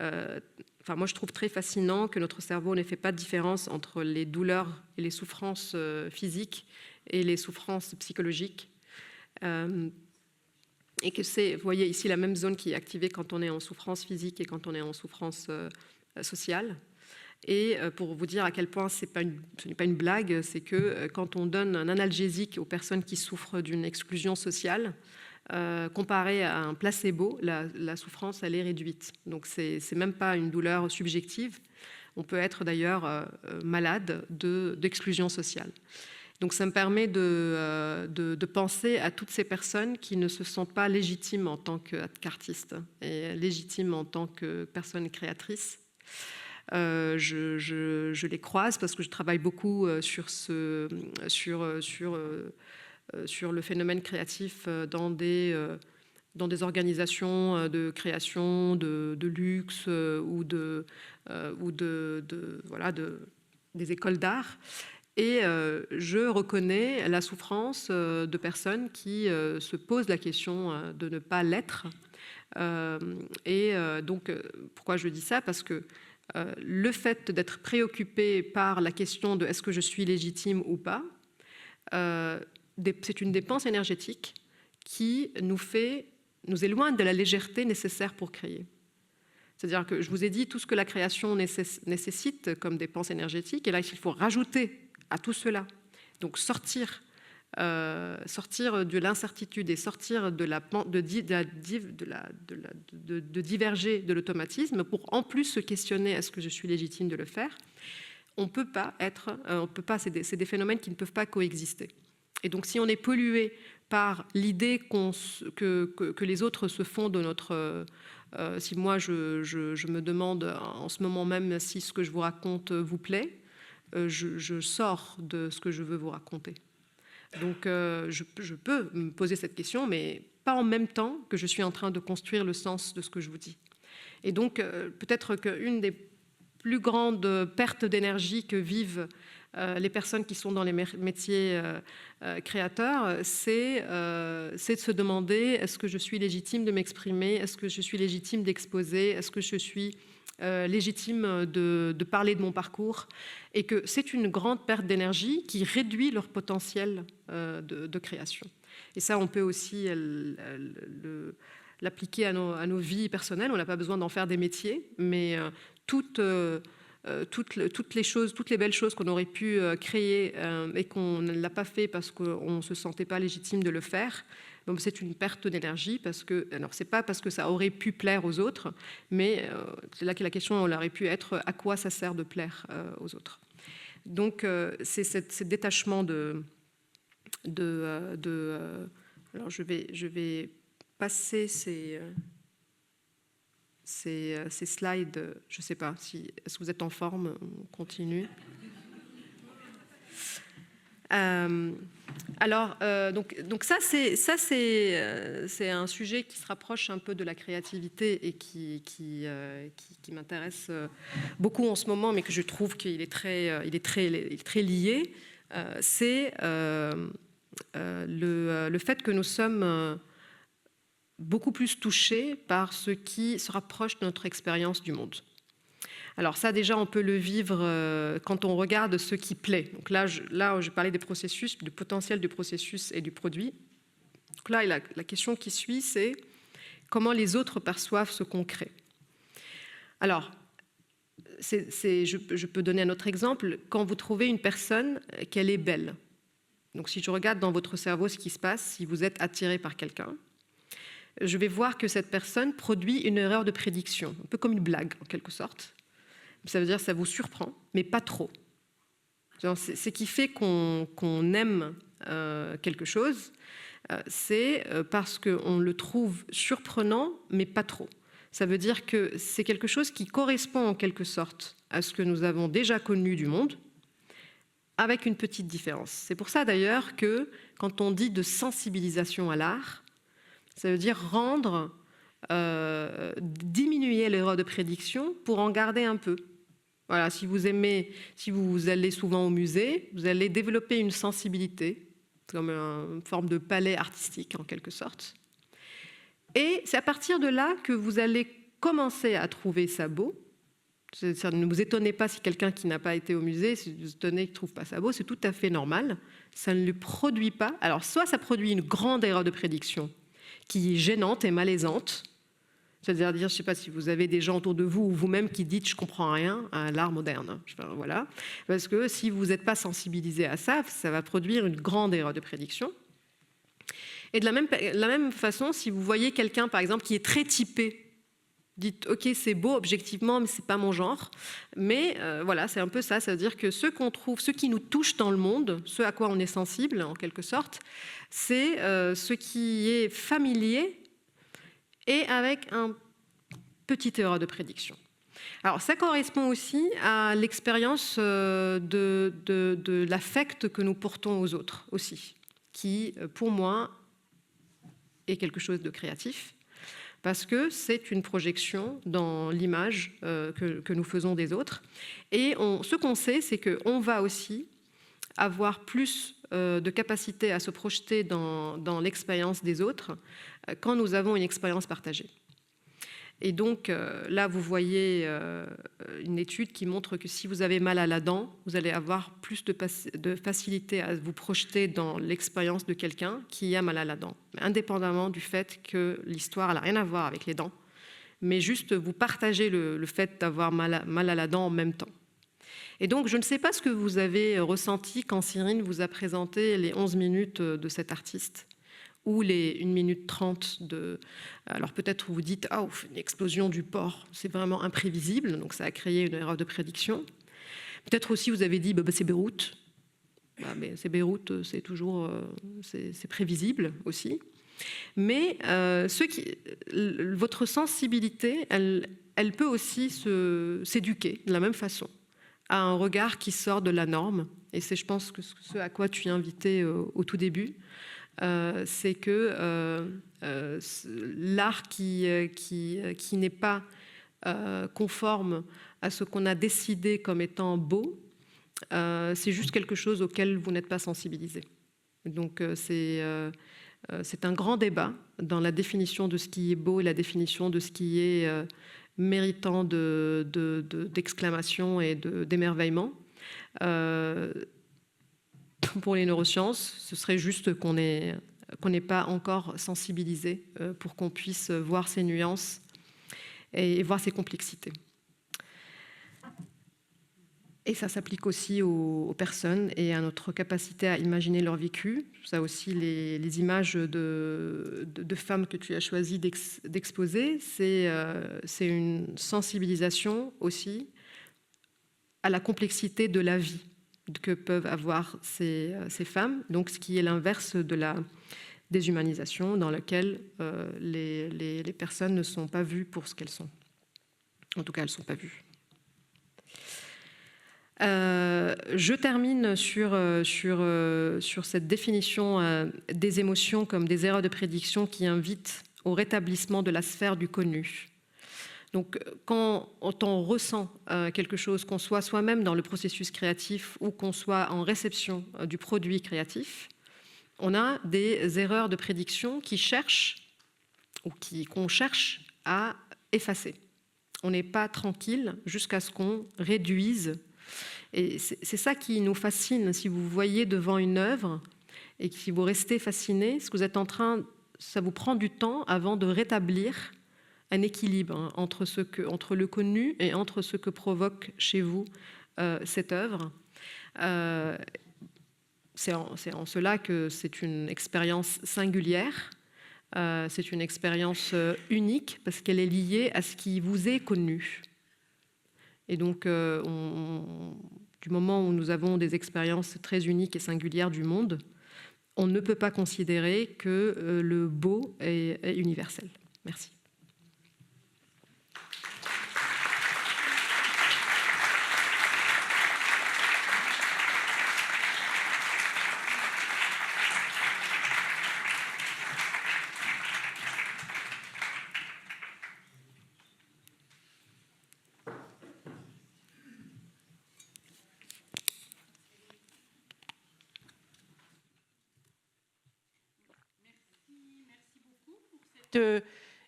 moi, je trouve très fascinant que notre cerveau ne fait pas de différence entre les douleurs et les souffrances physiques et les souffrances psychologiques. Et que vous voyez ici la même zone qui est activée quand on est en souffrance physique et quand on est en souffrance sociale. Et pour vous dire à quel point ce n'est pas une blague, c'est que quand on donne un analgésique aux personnes qui souffrent d'une exclusion sociale, comparé à un placebo, la souffrance, elle est réduite. Donc c'est même pas une douleur subjective. On peut être d'ailleurs malade d'exclusion sociale. Donc ça me permet de penser à toutes ces personnes qui ne se sentent pas légitimes en tant qu'artistes et légitimes en tant que personnes créatrices. Je les croise parce que je travaille beaucoup sur le phénomène créatif dans des organisations de création, de luxe ou des écoles d'art. Et je reconnais la souffrance de personnes qui se posent la question de ne pas l'être. Donc, pourquoi je dis ça? Parce que le fait d'être préoccupé par la question de est-ce que je suis légitime ou pas, c'est une dépense énergétique qui nous éloigne de la légèreté nécessaire pour créer. C'est-à-dire que je vous ai dit tout ce que la création nécessite comme dépense énergétique, et là il faut rajouter à tout cela, donc sortir de l'incertitude et sortir de diverger de l'automatisme pour en plus se questionner est-ce que je suis légitime de le faire. On peut pas, c'est des phénomènes qui ne peuvent pas coexister. Et donc si on est pollué par l'idée que les autres se font de notre... si moi je me demande en ce moment même si ce que je vous raconte vous plaît, je sors de ce que je veux vous raconter. Donc je peux me poser cette question, mais pas en même temps que je suis en train de construire le sens de ce que je vous dis. Et donc peut-être qu'une des plus grandes pertes d'énergie que vivent les personnes qui sont dans les métiers créateurs, c'est de se demander est-ce que je suis légitime de m'exprimer, est-ce que je suis légitime d'exposer, est-ce que je suis légitime de parler de mon parcours, et que c'est une grande perte d'énergie qui réduit leur potentiel de création. Et ça, on peut aussi l'appliquer à nos vies personnelles. On n'a pas besoin d'en faire des métiers, mais toutes les belles choses qu'on aurait pu créer et qu'on ne l'a pas fait parce qu'on ne se sentait pas légitime de le faire, donc c'est une perte d'énergie parce que, alors c'est pas parce que ça aurait pu plaire aux autres, mais c'est là que la question aurait pu être à quoi ça sert de plaire aux autres. Donc c'est ce détachement alors je vais passer ces slides, je ne sais pas, est-ce que vous êtes en forme? On continue. Donc ça c'est un sujet qui se rapproche un peu de la créativité et qui m'intéresse beaucoup en ce moment, mais que je trouve qu'il est très lié. C'est le fait que nous sommes beaucoup plus touchés par ce qui se rapproche de notre expérience du monde. Alors ça, déjà, on peut le vivre quand on regarde ce qui plaît. Donc là, je parlais des processus, du potentiel du processus et du produit. Donc là, la question qui suit, c'est comment les autres perçoivent ce qu'on crée. Alors, je peux donner un autre exemple. Quand vous trouvez une personne, qu'elle est belle. Donc si je regarde dans votre cerveau ce qui se passe, si vous êtes attiré par quelqu'un, je vais voir que cette personne produit une erreur de prédiction, un peu comme une blague en quelque sorte. Ça veut dire que ça vous surprend, mais pas trop. Ce qui fait qu'on aime quelque chose, c'est parce qu'on le trouve surprenant, mais pas trop. Ça veut dire que c'est quelque chose qui correspond en quelque sorte à ce que nous avons déjà connu du monde, avec une petite différence. C'est pour ça d'ailleurs que quand on dit de sensibilisation à l'art, ça veut dire diminuer l'erreur de prédiction pour en garder un peu. Voilà, si vous allez souvent au musée, vous allez développer une sensibilité, comme une forme de palais artistique en quelque sorte. Et c'est à partir de là que vous allez commencer à trouver ça beau. Ne vous étonnez pas si quelqu'un qui n'a pas été au musée, si vous étonnez qu'il ne trouve pas ça beau, c'est tout à fait normal. Ça ne le produit pas. Alors, soit ça produit une grande erreur de prédiction qui est gênante et malaisante, c'est-à-dire, je ne sais pas si vous avez des gens autour de vous ou vous-même qui dites « je ne comprends rien à l'art moderne ». Voilà. Parce que si vous n'êtes pas sensibilisé à ça, ça va produire une grande erreur de prédiction. Et de la même façon, si vous voyez quelqu'un, par exemple, qui est très typé, dites « ok, c'est beau objectivement, mais ce n'est pas mon genre ». Mais voilà, c'est un peu ça. Ça veut dire que ce qu'on trouve, ce qui nous touche dans le monde, ce à quoi on est sensible, en quelque sorte, c'est ce qui est familier et avec une petite erreur de prédiction. Alors, ça correspond aussi à l'expérience de l'affect que nous portons aux autres aussi, qui, pour moi, est quelque chose de créatif, parce que c'est une projection dans l'image que nous faisons des autres. Et ce qu'on sait, c'est qu'on va aussi avoir plus de capacité à se projeter dans l'expérience des autres quand nous avons une expérience partagée. Et donc, là, vous voyez une étude qui montre que si vous avez mal à la dent, vous allez avoir plus de facilité à vous projeter dans l'expérience de quelqu'un qui a mal à la dent, indépendamment du fait que l'histoire n'a rien à voir avec les dents, mais juste vous partagez le fait d'avoir mal à la dent en même temps. Et donc, je ne sais pas ce que vous avez ressenti quand Cyrine vous a présenté les 11 minutes de cet artiste, ou les 1 minute 30 de... Alors peut-être vous dites « Ah, une explosion du porc, c'est vraiment imprévisible, donc ça a créé une erreur de prédiction. » Peut-être aussi vous avez dit bah, « C'est Beyrouth. Mais c'est Beyrouth, c'est toujours... c'est prévisible aussi. » Mais votre sensibilité, elle peut aussi s'éduquer de la même façon, à un regard qui sort de la norme. Et c'est, je pense, que ce à quoi tu es invité au tout début. C'est que l'art qui n'est pas conforme à ce qu'on a décidé comme étant beau, c'est juste quelque chose auquel vous n'êtes pas sensibilisé. Donc c'est un grand débat dans la définition de ce qui est beau et la définition de ce qui est méritant d'exclamation et d'émerveillement. Pour les neurosciences, ce serait juste qu'on n'ait pas encore sensibilisé pour qu'on puisse voir ces nuances et voir ces complexités. Et ça s'applique aussi aux personnes et à notre capacité à imaginer leur vécu. Ça aussi, les images de femmes que tu as choisi d'exposer, c'est une sensibilisation aussi à la complexité de la vie que peuvent avoir ces femmes, donc ce qui est l'inverse de la déshumanisation dans laquelle les personnes ne sont pas vues pour ce qu'elles sont. En tout cas, elles ne sont pas vues. Je termine sur cette définition des émotions comme des erreurs de prédiction qui invitent au rétablissement de la sphère du connu. Donc, quand on ressent quelque chose, qu'on soit soi-même dans le processus créatif ou qu'on soit en réception du produit créatif, on a des erreurs de prédiction qui cherchent ou qu'on cherche à effacer. On n'est pas tranquille jusqu'à ce qu'on réduise. Et c'est ça qui nous fascine. Si vous voyez devant une œuvre et que si vous restez fasciné, ce que vous êtes en train, ça vous prend du temps avant de rétablir un équilibre entre le connu et entre ce que provoque chez vous cette œuvre. C'est en cela que c'est une expérience singulière, c'est une expérience unique parce qu'elle est liée à ce qui vous est connu. Et donc, du moment où nous avons des expériences très uniques et singulières du monde, on ne peut pas considérer que le beau est universel. Merci.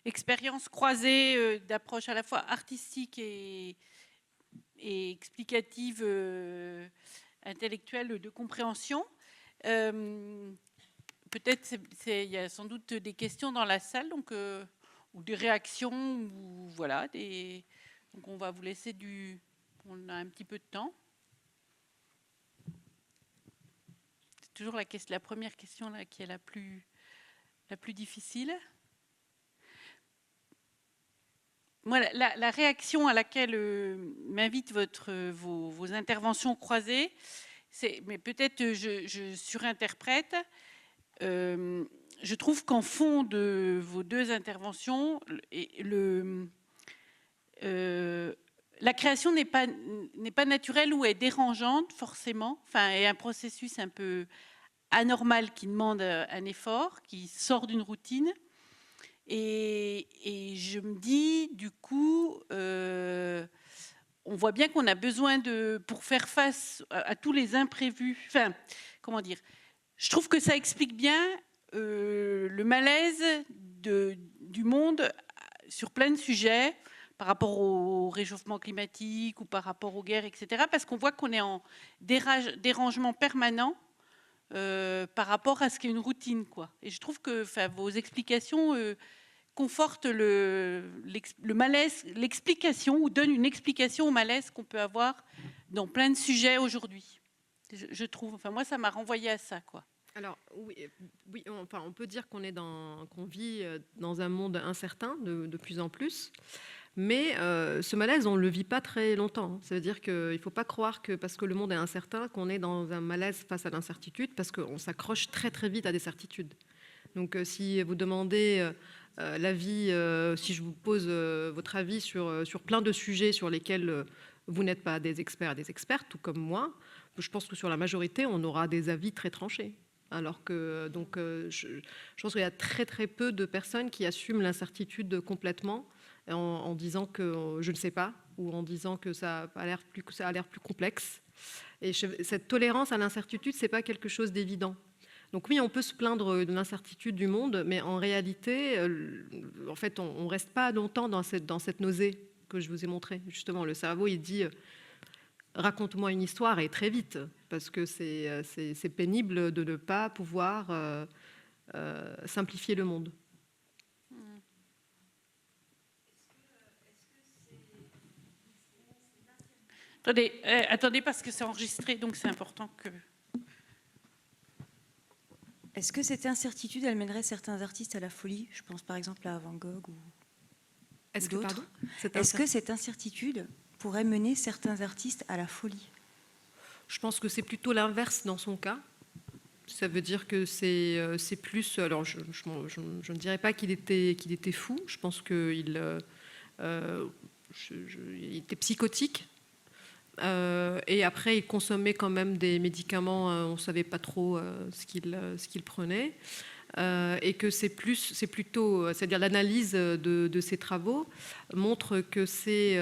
Expérience croisée d'approche à la fois artistique et explicative, intellectuelle, de compréhension. Peut-être il y a sans doute des questions dans la salle, donc, ou des réactions, ou voilà. Donc on va vous laisser on a un petit peu de temps. C'est toujours la première question là qui est la plus difficile. Moi, la réaction à laquelle m'invitent vos interventions croisées, mais peut-être je surinterprète, je trouve qu'en fond de vos deux interventions, la création n'est pas naturelle ou est dérangeante forcément, enfin, est un processus un peu anormal qui demande un effort, qui sort d'une routine. Et je me dis, du coup, on voit bien qu'on a besoin pour faire face à tous les imprévus, enfin, comment dire, je trouve que ça explique bien le malaise du monde sur plein de sujets, par rapport au réchauffement climatique ou par rapport aux guerres, etc. Parce qu'on voit qu'on est en dérangement permanent par rapport à ce qu'est une routine, quoi. Et je trouve que vos explications confortent le malaise, l'explication, ou donnent une explication au malaise qu'on peut avoir dans plein de sujets aujourd'hui. Je trouve, enfin moi ça m'a renvoyé à ça, quoi. Alors oui, enfin, on peut dire qu'on vit dans un monde incertain de plus en plus. Mais ce malaise, on ne le vit pas très longtemps. Ça veut dire qu'il ne faut pas croire que parce que le monde est incertain, qu'on est dans un malaise face à l'incertitude, parce qu'on s'accroche très très vite à des certitudes. Donc si vous demandez l'avis, si je vous pose votre avis sur plein de sujets sur lesquels vous n'êtes pas des experts, des expertes, tout comme moi, je pense que sur la majorité, on aura des avis très tranchés. Alors que je pense qu'il y a très très peu de personnes qui assument l'incertitude complètement, en disant que je ne sais pas, ou en disant que ça a l'air plus complexe. Et cette tolérance à l'incertitude, c'est pas quelque chose d'évident. Donc oui, on peut se plaindre de l'incertitude du monde, mais en réalité, en fait, on reste pas longtemps dans cette nausée que je vous ai montrée. Justement, le cerveau, il dit raconte-moi une histoire, et très vite, parce que c'est pénible de ne pas pouvoir simplifier le monde. Attendez, parce que c'est enregistré, donc c'est important que... Est-ce que cette incertitude, elle mènerait certains artistes à la folie? Je pense par exemple à Van Gogh ou d'autres. Est-ce que cette incertitude pourrait mener certains artistes à la folie? Je pense que c'est plutôt l'inverse dans son cas. Ça veut dire que c'est plus... Alors, je ne dirais pas qu'il était fou. Je pense qu'il était psychotique. Et après, il consommait quand même des médicaments, on ne savait pas trop ce qu'il prenait. Et que c'est plutôt, c'est-à-dire l'analyse de ses travaux montre que c'est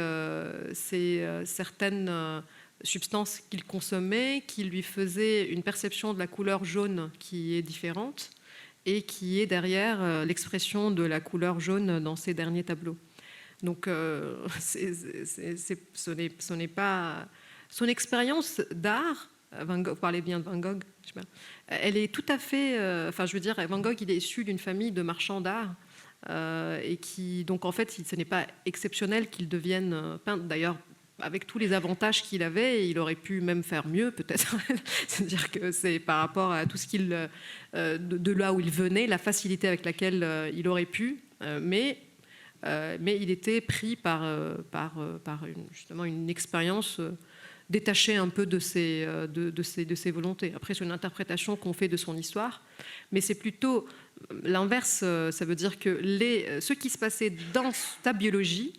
certaines substances qu'il consommait qui lui faisaient une perception de la couleur jaune qui est différente et qui est derrière l'expression de la couleur jaune dans ses derniers tableaux. Donc, ce n'est pas son expérience d'art. Van Gogh, vous parlez bien de Van Gogh, je sais pas, elle est tout à fait. Enfin, je veux dire, Van Gogh, il est issu d'une famille de marchands d'art et qui, donc, en fait, ce n'est pas exceptionnel qu'il devienne peintre. D'ailleurs, avec tous les avantages qu'il avait, il aurait pu même faire mieux, peut-être. C'est-à-dire que c'est par rapport à tout ce de là où il venait, la facilité avec laquelle il aurait pu, mais il était pris par justement une expérience détachée un peu de ses volontés. Après, c'est une interprétation qu'on fait de son histoire, mais c'est plutôt l'inverse. Ça veut dire que ce qui se passait dans sa biologie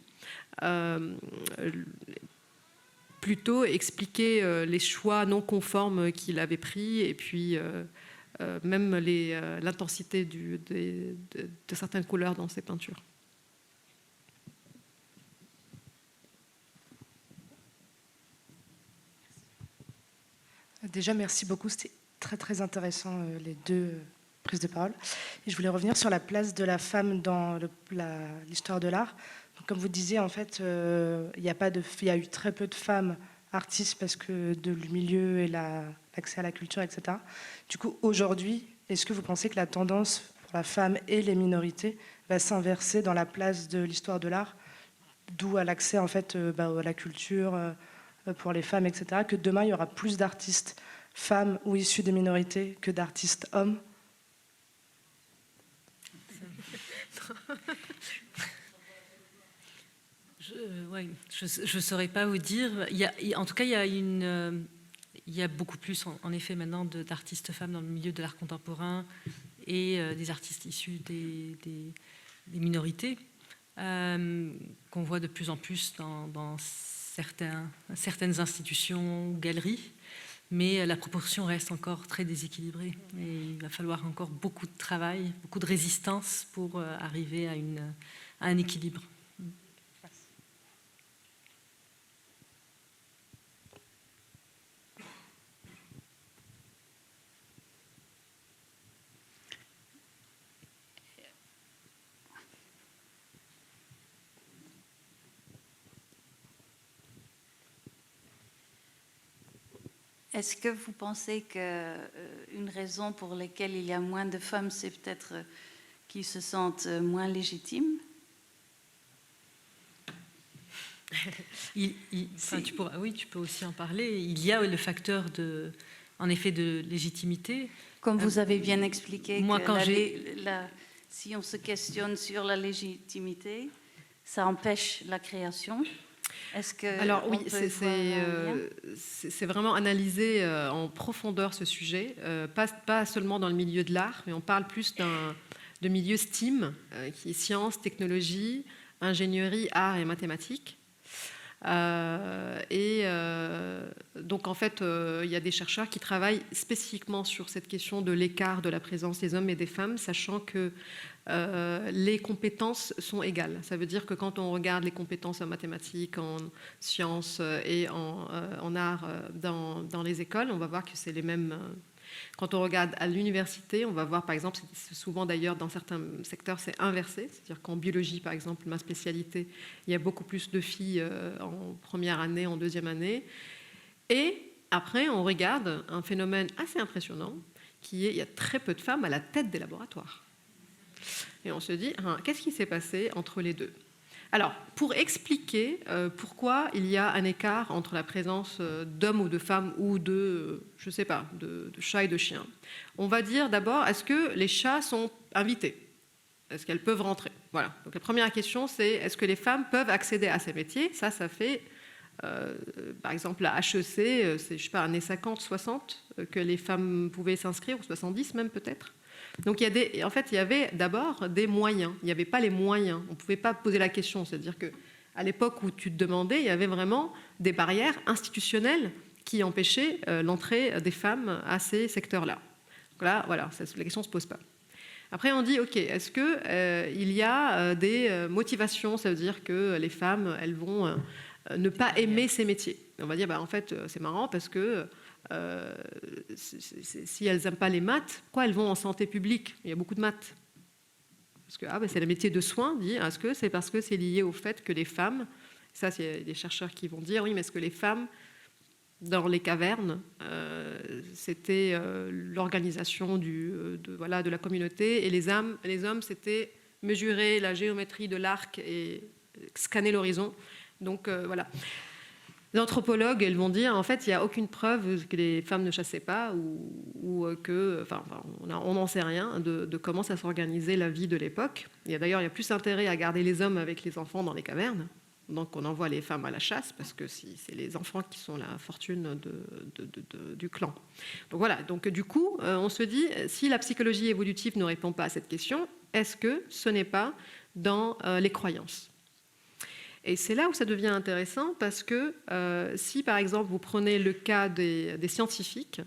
plutôt expliquait les choix non conformes qu'il avait pris, et puis même l'intensité de certaines couleurs dans ses peintures. Déjà, merci beaucoup. C'était très, très intéressant, les deux prises de parole. Et je voulais revenir sur la place de la femme dans l'histoire de l'art. Donc, comme vous disiez, en fait, il y a eu très peu de femmes artistes parce que de le milieu et l'accès à la culture, etc. Du coup, aujourd'hui, est-ce que vous pensez que la tendance pour la femme et les minorités va s'inverser dans la place de l'histoire de l'art, d'où à l'accès, en fait, à la culture pour les femmes, etc., que demain, il y aura plus d'artistes femmes ou issus des minorités que d'artistes hommes? Je ne saurais pas vous dire. En tout cas, il y a beaucoup plus, en effet, maintenant d'artistes femmes dans le milieu de l'art contemporain et des artistes issus des minorités qu'on voit de plus en plus dans certaines institutions, galeries, mais la proportion reste encore très déséquilibrée. Et il va falloir encore beaucoup de travail, beaucoup de résistance pour arriver à un équilibre. Est-ce que vous pensez qu'une raison pour laquelle il y a moins de femmes, c'est peut-être qu'ils se sentent moins légitimes? Tu peux aussi en parler. Il y a le facteur en effet de légitimité. Comme vous avez bien expliqué, moi, si on se questionne sur la légitimité, ça empêche la création. Est-ce que alors oui, c'est vraiment analyser en profondeur ce sujet, pas seulement dans le milieu de l'art, mais on parle plus de milieu STEAM, qui est sciences, technologie, ingénierie, art et mathématiques. Donc en fait, il y a des chercheurs qui travaillent spécifiquement sur cette question de l'écart de la présence des hommes et des femmes, sachant que les compétences sont égales. Ça veut dire que quand on regarde les compétences en mathématiques, en sciences et en art dans les écoles, on va voir que c'est les mêmes. Quand on regarde à l'université, on va voir par exemple, souvent d'ailleurs dans certains secteurs c'est inversé, c'est-à-dire qu'en biologie par exemple, ma spécialité, il y a beaucoup plus de filles en première année, en deuxième année. Et après on regarde un phénomène assez impressionnant, qui est il y a très peu de femmes à la tête des laboratoires. Et on se dit, qu'est-ce qui s'est passé entre les deux ? Alors, pour expliquer pourquoi il y a un écart entre la présence d'hommes ou de femmes ou de, je ne sais pas, de chats et de chiens, on va dire d'abord, est-ce que les chats sont invités ? Est-ce qu'elles peuvent rentrer ? Voilà. Donc la première question, c'est est-ce que les femmes peuvent accéder à ces métiers ? Ça fait, par exemple, la HEC, c'est, je ne sais pas, années 50, 60, que les femmes pouvaient s'inscrire, ou 70 même peut-être. Donc il y avait d'abord des moyens. Il n'y avait pas les moyens. On ne pouvait pas poser la question. C'est-à-dire qu'à l'époque où tu te demandais, il y avait vraiment des barrières institutionnelles qui empêchaient l'entrée des femmes à ces secteurs-là. Donc là, voilà, la question ne se pose pas. Après, on dit, OK, est-ce qu'il y a des motivations ? Ça veut dire que les femmes, elles vont ne pas aimer ces métiers. On va dire, en fait, c'est marrant parce que si elles n'aiment pas les maths, pourquoi elles vont en santé publique ? Il y a beaucoup de maths. Parce que c'est le métier de soins, est-ce que c'est parce que c'est lié au fait que les femmes, ça c'est des chercheurs qui vont dire, oui, mais est-ce que les femmes, dans les cavernes, c'était l'organisation de la communauté, et les hommes, c'était mesurer la géométrie de l'arc et scanner l'horizon. Donc voilà. Les anthropologues, elles vont dire, en fait, il n'y a aucune preuve que les femmes ne chassaient pas ou que, on n'en sait rien de comment ça s'organisait la vie de l'époque. D'ailleurs, il y a plus intérêt à garder les hommes avec les enfants dans les cavernes. Donc, on envoie les femmes à la chasse parce que c'est les enfants qui sont la fortune du clan. Donc voilà. Donc du coup, on se dit, si la psychologie évolutive ne répond pas à cette question, est-ce que ce n'est pas dans les croyances ? Et c'est là où ça devient intéressant parce que si, par exemple, vous prenez le cas des scientifiques,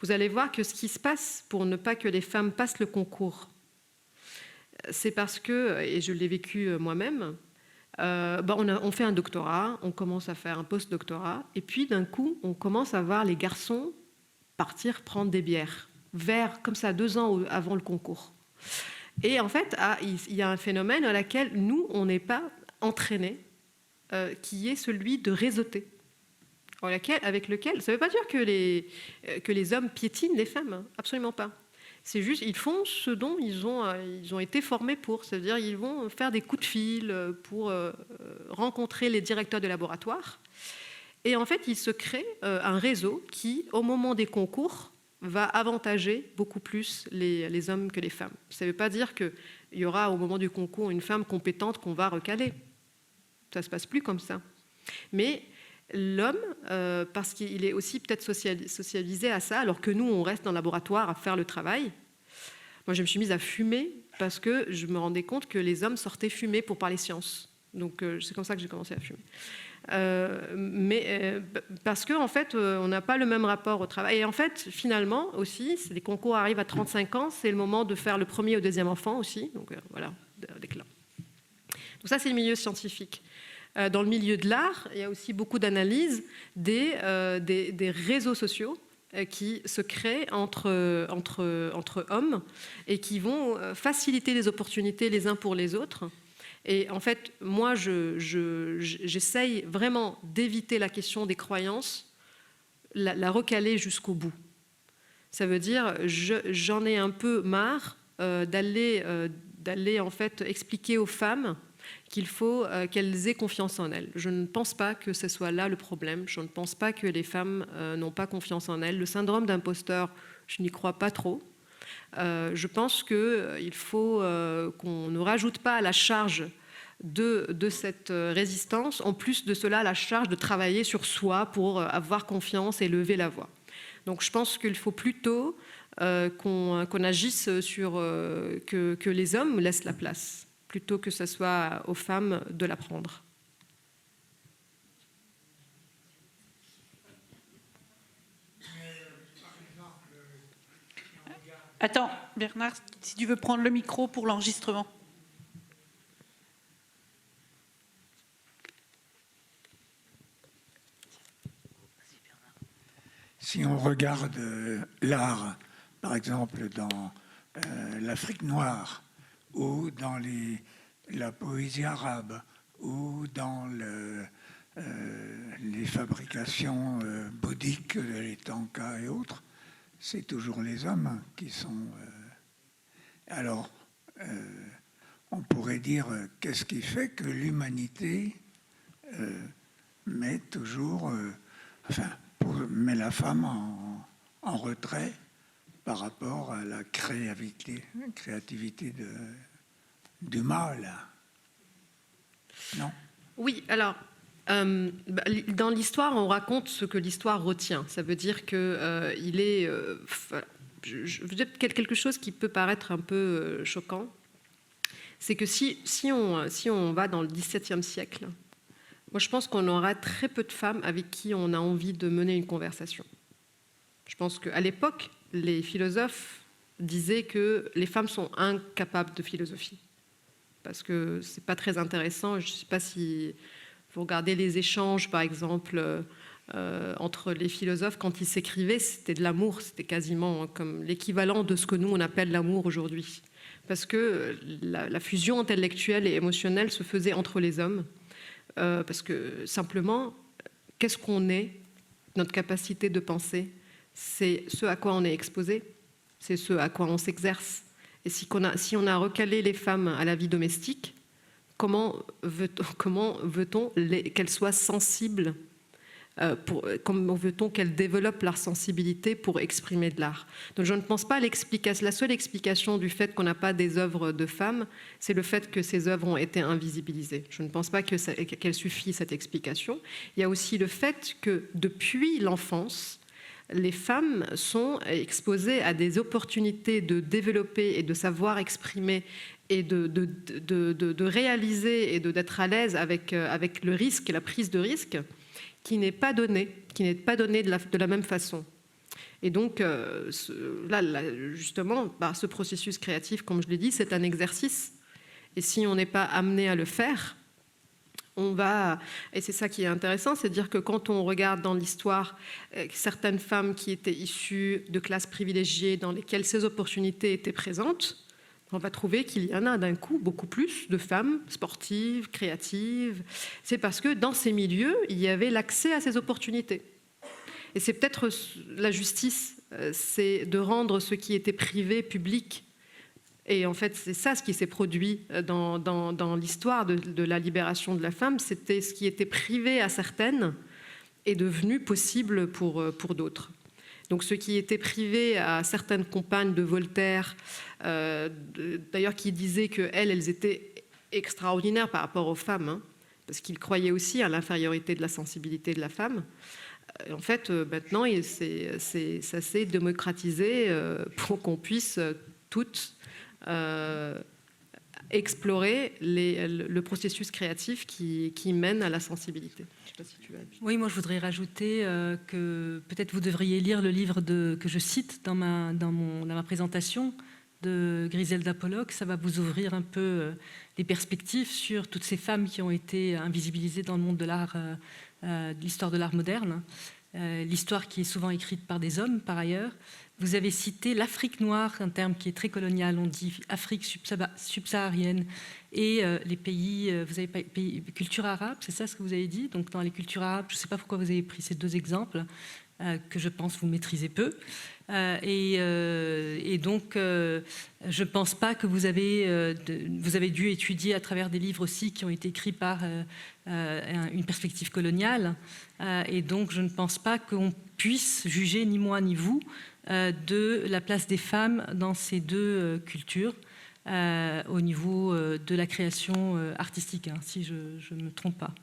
vous allez voir que ce qui se passe pour ne pas que les femmes passent le concours, c'est parce que, et je l'ai vécu moi-même, on fait un doctorat, on commence à faire un post-doctorat, et puis d'un coup, on commence à voir les garçons partir prendre des bières, comme ça, 2 ans avant le concours. Et en fait, il y a un phénomène à laquelle nous, on n'est pas entraîné, qui est celui de réseauter, avec lequel, ça ne veut pas dire que les hommes piétinent les femmes, hein, absolument pas. C'est juste, ils font ce dont ils ont été formés pour, c'est-à-dire ils vont faire des coups de fil pour rencontrer les directeurs de laboratoire, et en fait, il se crée un réseau qui, au moment des concours, va avantager beaucoup plus les hommes que les femmes. Ça ne veut pas dire qu'il y aura au moment du concours une femme compétente qu'on va recaler. Ça ne se passe plus comme ça. Mais l'homme, parce qu'il est aussi peut-être socialisé à ça, alors que nous, on reste dans le laboratoire à faire le travail. Moi, je me suis mise à fumer parce que je me rendais compte que les hommes sortaient fumer pour parler science. Donc, c'est comme ça que j'ai commencé à fumer. Parce qu'en fait, on n'a pas le même rapport au travail. Et en fait, finalement, aussi, les concours arrivent à 35 ans, c'est le moment de faire le premier ou deuxième enfant aussi. Donc voilà, déclin. Donc ça, c'est le milieu scientifique. Dans le milieu de l'art, il y a aussi beaucoup d'analyses des réseaux sociaux qui se créent entre hommes et qui vont faciliter les opportunités les uns pour les autres. Et en fait, moi, j'essaye vraiment d'éviter la question des croyances, la recaler jusqu'au bout. Ça veut dire, j'en ai un peu marre d'aller en fait expliquer aux femmes qu'il faut qu'elles aient confiance en elles. Je ne pense pas que ce soit là le problème. Je ne pense pas que les femmes n'ont pas confiance en elles. Le syndrome d'imposteur, je n'y crois pas trop. Je pense qu'il faut qu'on ne rajoute pas à la charge de cette résistance, en plus de cela, la charge de travailler sur soi pour avoir confiance et lever la voix. Donc je pense qu'il faut plutôt qu'on agisse sur que les hommes laissent la place, plutôt que ce soit aux femmes de la prendre. Attends, Bernard, si tu veux prendre le micro pour l'enregistrement. Si on regarde l'art, par exemple, dans l'Afrique noire, ou dans la poésie arabe, ou dans les fabrications bouddhiques, les tankas et autres, c'est toujours les hommes qui sont... Alors, on pourrait dire, qu'est-ce qui fait que l'humanité met toujours... met la femme en retrait par rapport à la créativité du mâle. Non ? Oui, alors, dans l'histoire, on raconte ce que l'histoire retient. Ça veut dire qu'il est... je veux dire quelque chose qui peut paraître un peu choquant. C'est que si on va dans le XVIIe siècle, moi je pense qu'on aura très peu de femmes avec qui on a envie de mener une conversation. Je pense qu'à l'époque, les philosophes disaient que les femmes sont incapables de philosophie. Parce que ce n'est pas très intéressant. Je ne sais pas si vous regardez les échanges, par exemple, entre les philosophes, quand ils s'écrivaient, c'était de l'amour. C'était quasiment comme l'équivalent de ce que nous, on appelle l'amour aujourd'hui. Parce que la fusion intellectuelle et émotionnelle se faisait entre les hommes. Parce que simplement, qu'est-ce qu'on est, notre capacité de penser, c'est ce à quoi on est exposé, c'est ce à quoi on s'exerce. Et si on a recalé les femmes à la vie domestique, comment veut-on qu'elles soient sensibles, comment veut-on qu'elles développent leur sensibilité pour exprimer de l'art? Donc je ne pense pas la seule explication du fait qu'on n'a pas des œuvres de femmes, c'est le fait que ces œuvres ont été invisibilisées. Je ne pense pas qu'elle suffit, cette explication. Il y a aussi le fait que depuis l'enfance, les femmes sont exposées à des opportunités de développer et de savoir exprimer et de réaliser et d'être à l'aise avec le risque et la prise de risque qui n'est pas donnée de la même façon. Et donc, là, justement, ce processus créatif, comme je l'ai dit, c'est un exercice. Et si on n'est pas amené à le faire, et c'est ça qui est intéressant, c'est de dire que quand on regarde dans l'histoire certaines femmes qui étaient issues de classes privilégiées dans lesquelles ces opportunités étaient présentes, on va trouver qu'il y en a d'un coup beaucoup plus de femmes sportives, créatives. C'est parce que dans ces milieux, il y avait l'accès à ces opportunités. Et c'est peut-être la justice, c'est de rendre ce qui était privé public. Et en fait, c'est ça ce qui s'est produit dans l'histoire de la libération de la femme. C'était ce qui était privé à certaines est devenu possible pour d'autres. Donc ce qui était privé à certaines compagnes de Voltaire, d'ailleurs qui disaient qu'elles étaient extraordinaires par rapport aux femmes, parce qu'il croyait aussi à l'infériorité de la sensibilité de la femme. En fait, maintenant, ça s'est démocratisé pour qu'on puisse toutes explorer le processus créatif qui mène à la sensibilité. Je sais pas si tu veux... Oui, moi je voudrais rajouter que peut-être vous devriez lire le livre que je cite dans ma présentation de Griselda Pollock. Ça va vous ouvrir un peu les perspectives sur toutes ces femmes qui ont été invisibilisées dans le monde de l'art, de l'histoire de l'art moderne. L'histoire qui est souvent écrite par des hommes, par ailleurs. Vous avez cité l'Afrique noire, un terme qui est très colonial, on dit Afrique subsaharienne, et les pays, vous avez culture arabe, c'est ça ce que vous avez dit? Donc dans les cultures arabes, je ne sais pas pourquoi vous avez pris ces deux exemples, que je pense vous maîtrisez peu. Et donc, je ne pense pas que vous avez dû étudier à travers des livres aussi qui ont été écrits par une perspective coloniale. Et donc, je ne pense pas qu'on puisse juger, ni moi ni vous, de la place des femmes dans ces deux cultures au niveau de la création artistique, hein, si je ne me trompe pas.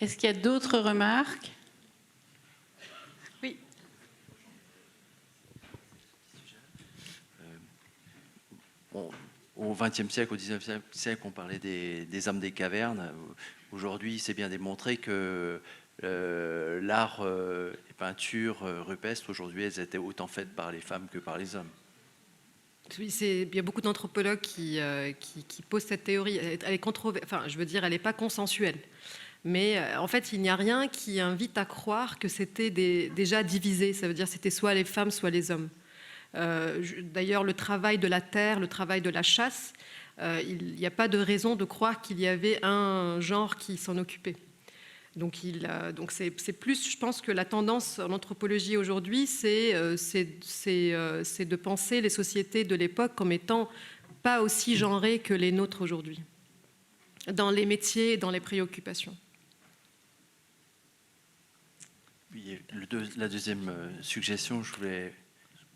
Est-ce qu'il y a d'autres remarques? Oui. Au XXe siècle, au XIXe siècle, on parlait des hommes des cavernes. Aujourd'hui, c'est bien démontré que l'art et peinture rupestre, aujourd'hui, elles étaient autant faites par les femmes que par les hommes. Oui, il y a beaucoup d'anthropologues qui posent cette théorie. Elle est enfin, je veux dire, elle n'est pas consensuelle. Mais en fait, il n'y a rien qui invite à croire que c'était déjà divisé. Ça veut dire que c'était soit les femmes, soit les hommes. D'ailleurs, le travail de la terre, le travail de la chasse, il n'y a pas de raison de croire qu'il y avait un genre qui s'en occupait. Donc c'est plus, je pense que la tendance en anthropologie aujourd'hui, c'est de penser les sociétés de l'époque comme étant pas aussi genrées que les nôtres aujourd'hui, dans les métiers et dans les préoccupations. Oui, la deuxième suggestion,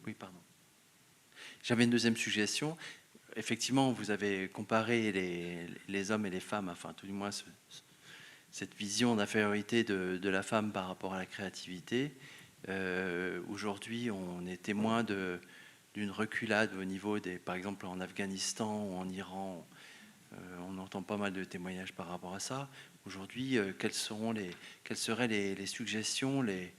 Oui, pardon. J'avais une deuxième suggestion. Effectivement, vous avez comparé les hommes et les femmes, enfin, tout du moins, cette vision d'infériorité de la femme par rapport à la créativité. Aujourd'hui, on est témoin d'une reculade au niveau par exemple, en Afghanistan ou en Iran. On entend pas mal de témoignages par rapport à ça. Aujourd'hui, quelles seraient les suggestions, les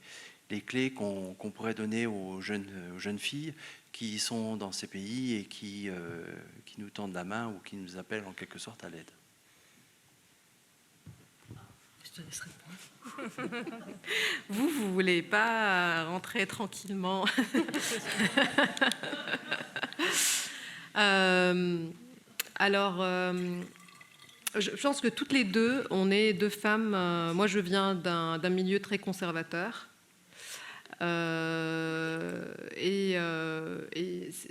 clés qu'on pourrait donner aux jeunes filles qui sont dans ces pays et qui nous tendent la main ou qui nous appellent en quelque sorte à l'aide? Je te laisse répondre. Vous voulez pas rentrer tranquillement? Je pense que toutes les deux, on est deux femmes. Moi, je viens d'un milieu très conservateur. Et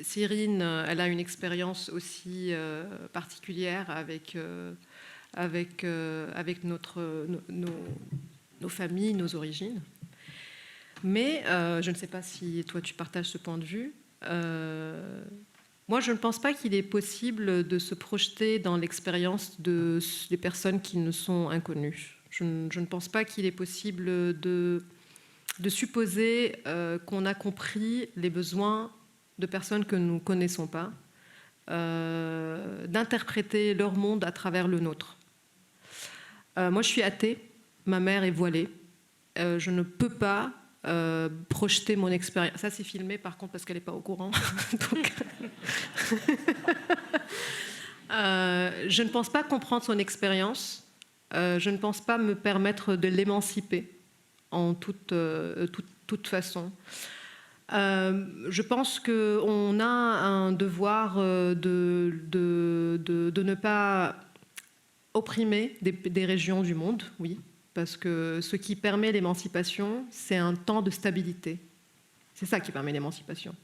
Cyrine, elle a une expérience aussi particulière avec nos familles, nos origines. Mais je ne sais pas si toi tu partages ce point de vue. Moi, je ne pense pas qu'il est possible de se projeter dans l'expérience des personnes qui nous sont inconnues. Je ne pense pas qu'il est possible de supposer qu'on a compris les besoins de personnes que nous ne connaissons pas, d'interpréter leur monde à travers le nôtre. Moi, je suis athée, ma mère est voilée. Je ne peux pas projeter mon expérience. Ça, c'est filmé, par contre, parce qu'elle n'est pas au courant. Donc... je ne pense pas comprendre son expérience. Je ne pense pas me permettre de l'émanciper en toute façon. Je pense qu'on a un devoir de ne pas opprimer des régions du monde, oui, parce que ce qui permet l'émancipation, c'est un temps de stabilité. C'est ça qui permet l'émancipation.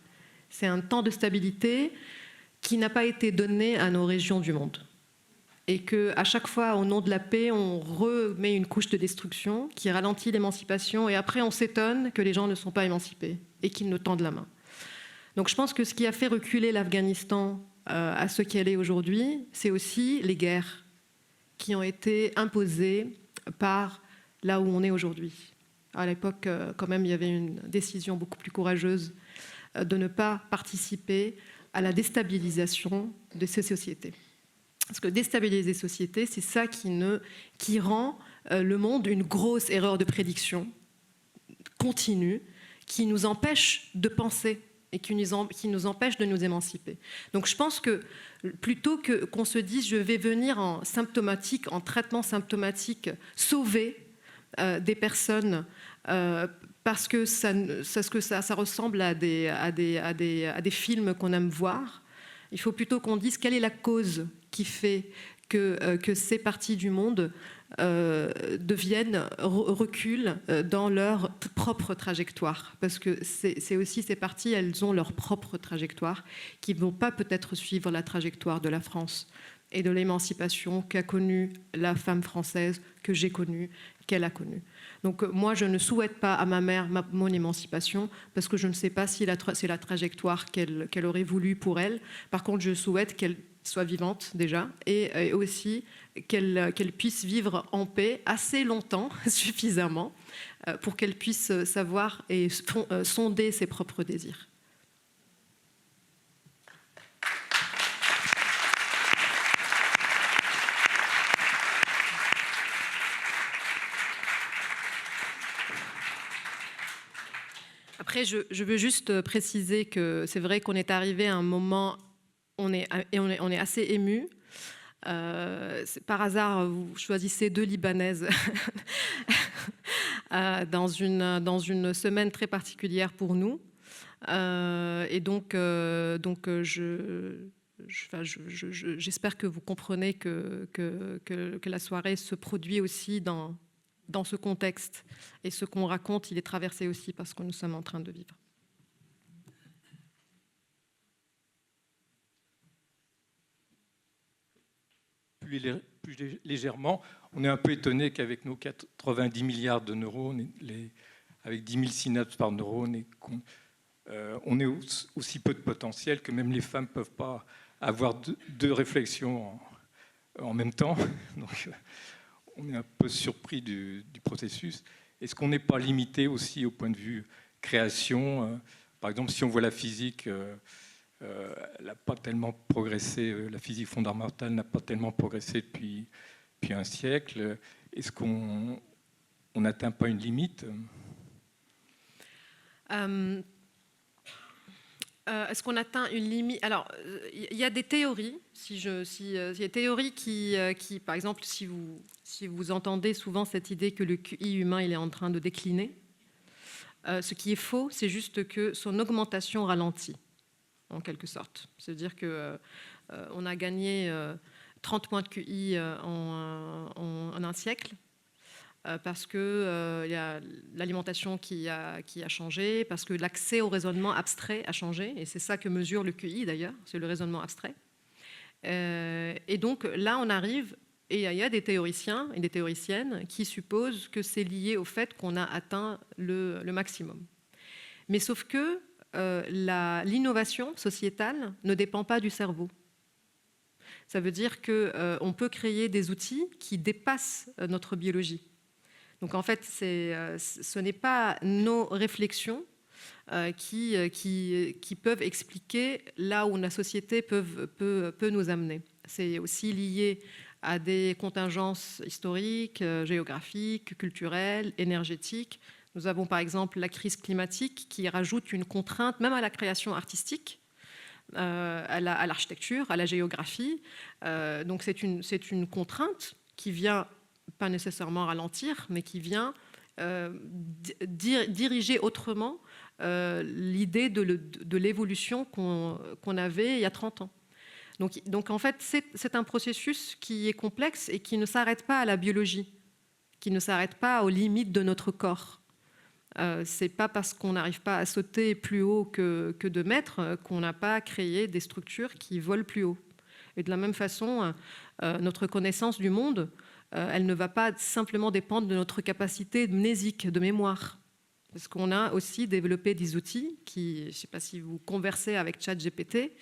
C'est un temps de stabilité qui n'a pas été donné à nos régions du monde. Et qu'à chaque fois, au nom de la paix, on remet une couche de destruction qui ralentit l'émancipation, et après on s'étonne que les gens ne sont pas émancipés et qu'ils nous tendent la main. Donc je pense que ce qui a fait reculer l'Afghanistan à ce qu'elle est aujourd'hui, c'est aussi les guerres qui ont été imposées par là où on est aujourd'hui. À l'époque, quand même, il y avait une décision beaucoup plus courageuse de ne pas participer à la déstabilisation de ces sociétés. Parce que déstabiliser les sociétés, c'est ça qui rend le monde une grosse erreur de prédiction continue, qui nous empêche de penser et qui nous empêche de nous émanciper. Donc je pense que plutôt qu'on se dise je vais venir en traitement symptomatique, sauver des personnes parce que ça ressemble à des films qu'on aime voir, il faut plutôt qu'on dise quelle est la cause qui fait que ces parties du monde reculent dans leur propre trajectoire. Parce que c'est aussi ces parties, elles ont leur propre trajectoire, qui ne vont pas peut-être suivre la trajectoire de la France et de l'émancipation qu'a connue la femme française, que j'ai connue, qu'elle a connue. Donc moi, je ne souhaite pas à ma mère mon émancipation, parce que je ne sais pas si c'est la trajectoire qu'elle aurait voulu pour elle. Par contre, je souhaite qu'elle soit vivante déjà, et aussi qu'elle puisse vivre en paix assez longtemps, suffisamment, pour qu'elle puisse savoir et sonder ses propres désirs. Après, je veux juste préciser que c'est vrai qu'on est arrivé à un moment, on est assez ému. Par hasard, vous choisissez 2 Libanaises dans une semaine très particulière pour nous. Et donc j'espère que vous comprenez que la soirée se produit aussi dans ce contexte. Et ce qu'on raconte, il est traversé aussi par ce que nous sommes en train de vivre. Plus légèrement, on est un peu étonné qu'avec nos 90 milliards de neurones, avec 10 000 synapses par neurone, on ait aussi peu de potentiel que même les femmes ne peuvent pas avoir deux réflexions en même temps. Donc, on est un peu surpris du processus. Est-ce qu'on n'est pas limité aussi au point de vue création? Par exemple, si on voit la physique, elle n'a pas tellement progressé, la physique fondamentale n'a pas tellement progressé depuis un siècle. Est-ce qu'on n'atteint pas une limite? Est-ce qu'on atteint une limite? Alors, il y a des théories. Il y a des théories qui, par exemple, si vous entendez souvent cette idée que le QI humain il est en train de décliner, ce qui est faux, c'est juste que son augmentation ralentit, en quelque sorte. C'est-à-dire qu'on a gagné 30 points de QI en un siècle, parce que y a l'alimentation qui a changé, parce que l'accès au raisonnement abstrait a changé, et c'est ça que mesure le QI d'ailleurs, c'est le raisonnement abstrait. Et donc là, on arrive, et il y a des théoriciens et des théoriciennes qui supposent que c'est lié au fait qu'on a atteint le maximum. Mais sauf que l'innovation sociétale ne dépend pas du cerveau. Ça veut dire qu'on peut créer des outils qui dépassent notre biologie. Donc en fait, ce n'est pas nos réflexions qui peuvent expliquer là où la société peut nous amener. C'est aussi lié à des contingences historiques, géographiques, culturelles, énergétiques. Nous avons par exemple la crise climatique qui rajoute une contrainte même à la création artistique, à l'architecture, à la géographie. Donc c'est une contrainte qui vient pas nécessairement ralentir, mais qui vient diriger autrement l'idée de l'évolution qu'on avait il y a 30 ans. Donc en fait, c'est un processus qui est complexe et qui ne s'arrête pas à la biologie, qui ne s'arrête pas aux limites de notre corps. C'est pas parce qu'on n'arrive pas à sauter plus haut que 2 mètres qu'on n'a pas créé des structures qui volent plus haut. Et de la même façon, notre connaissance du monde, elle ne va pas simplement dépendre de notre capacité mnésique, de mémoire. Parce qu'on a aussi développé des outils qui, je ne sais pas si vous conversez avec ChatGPT,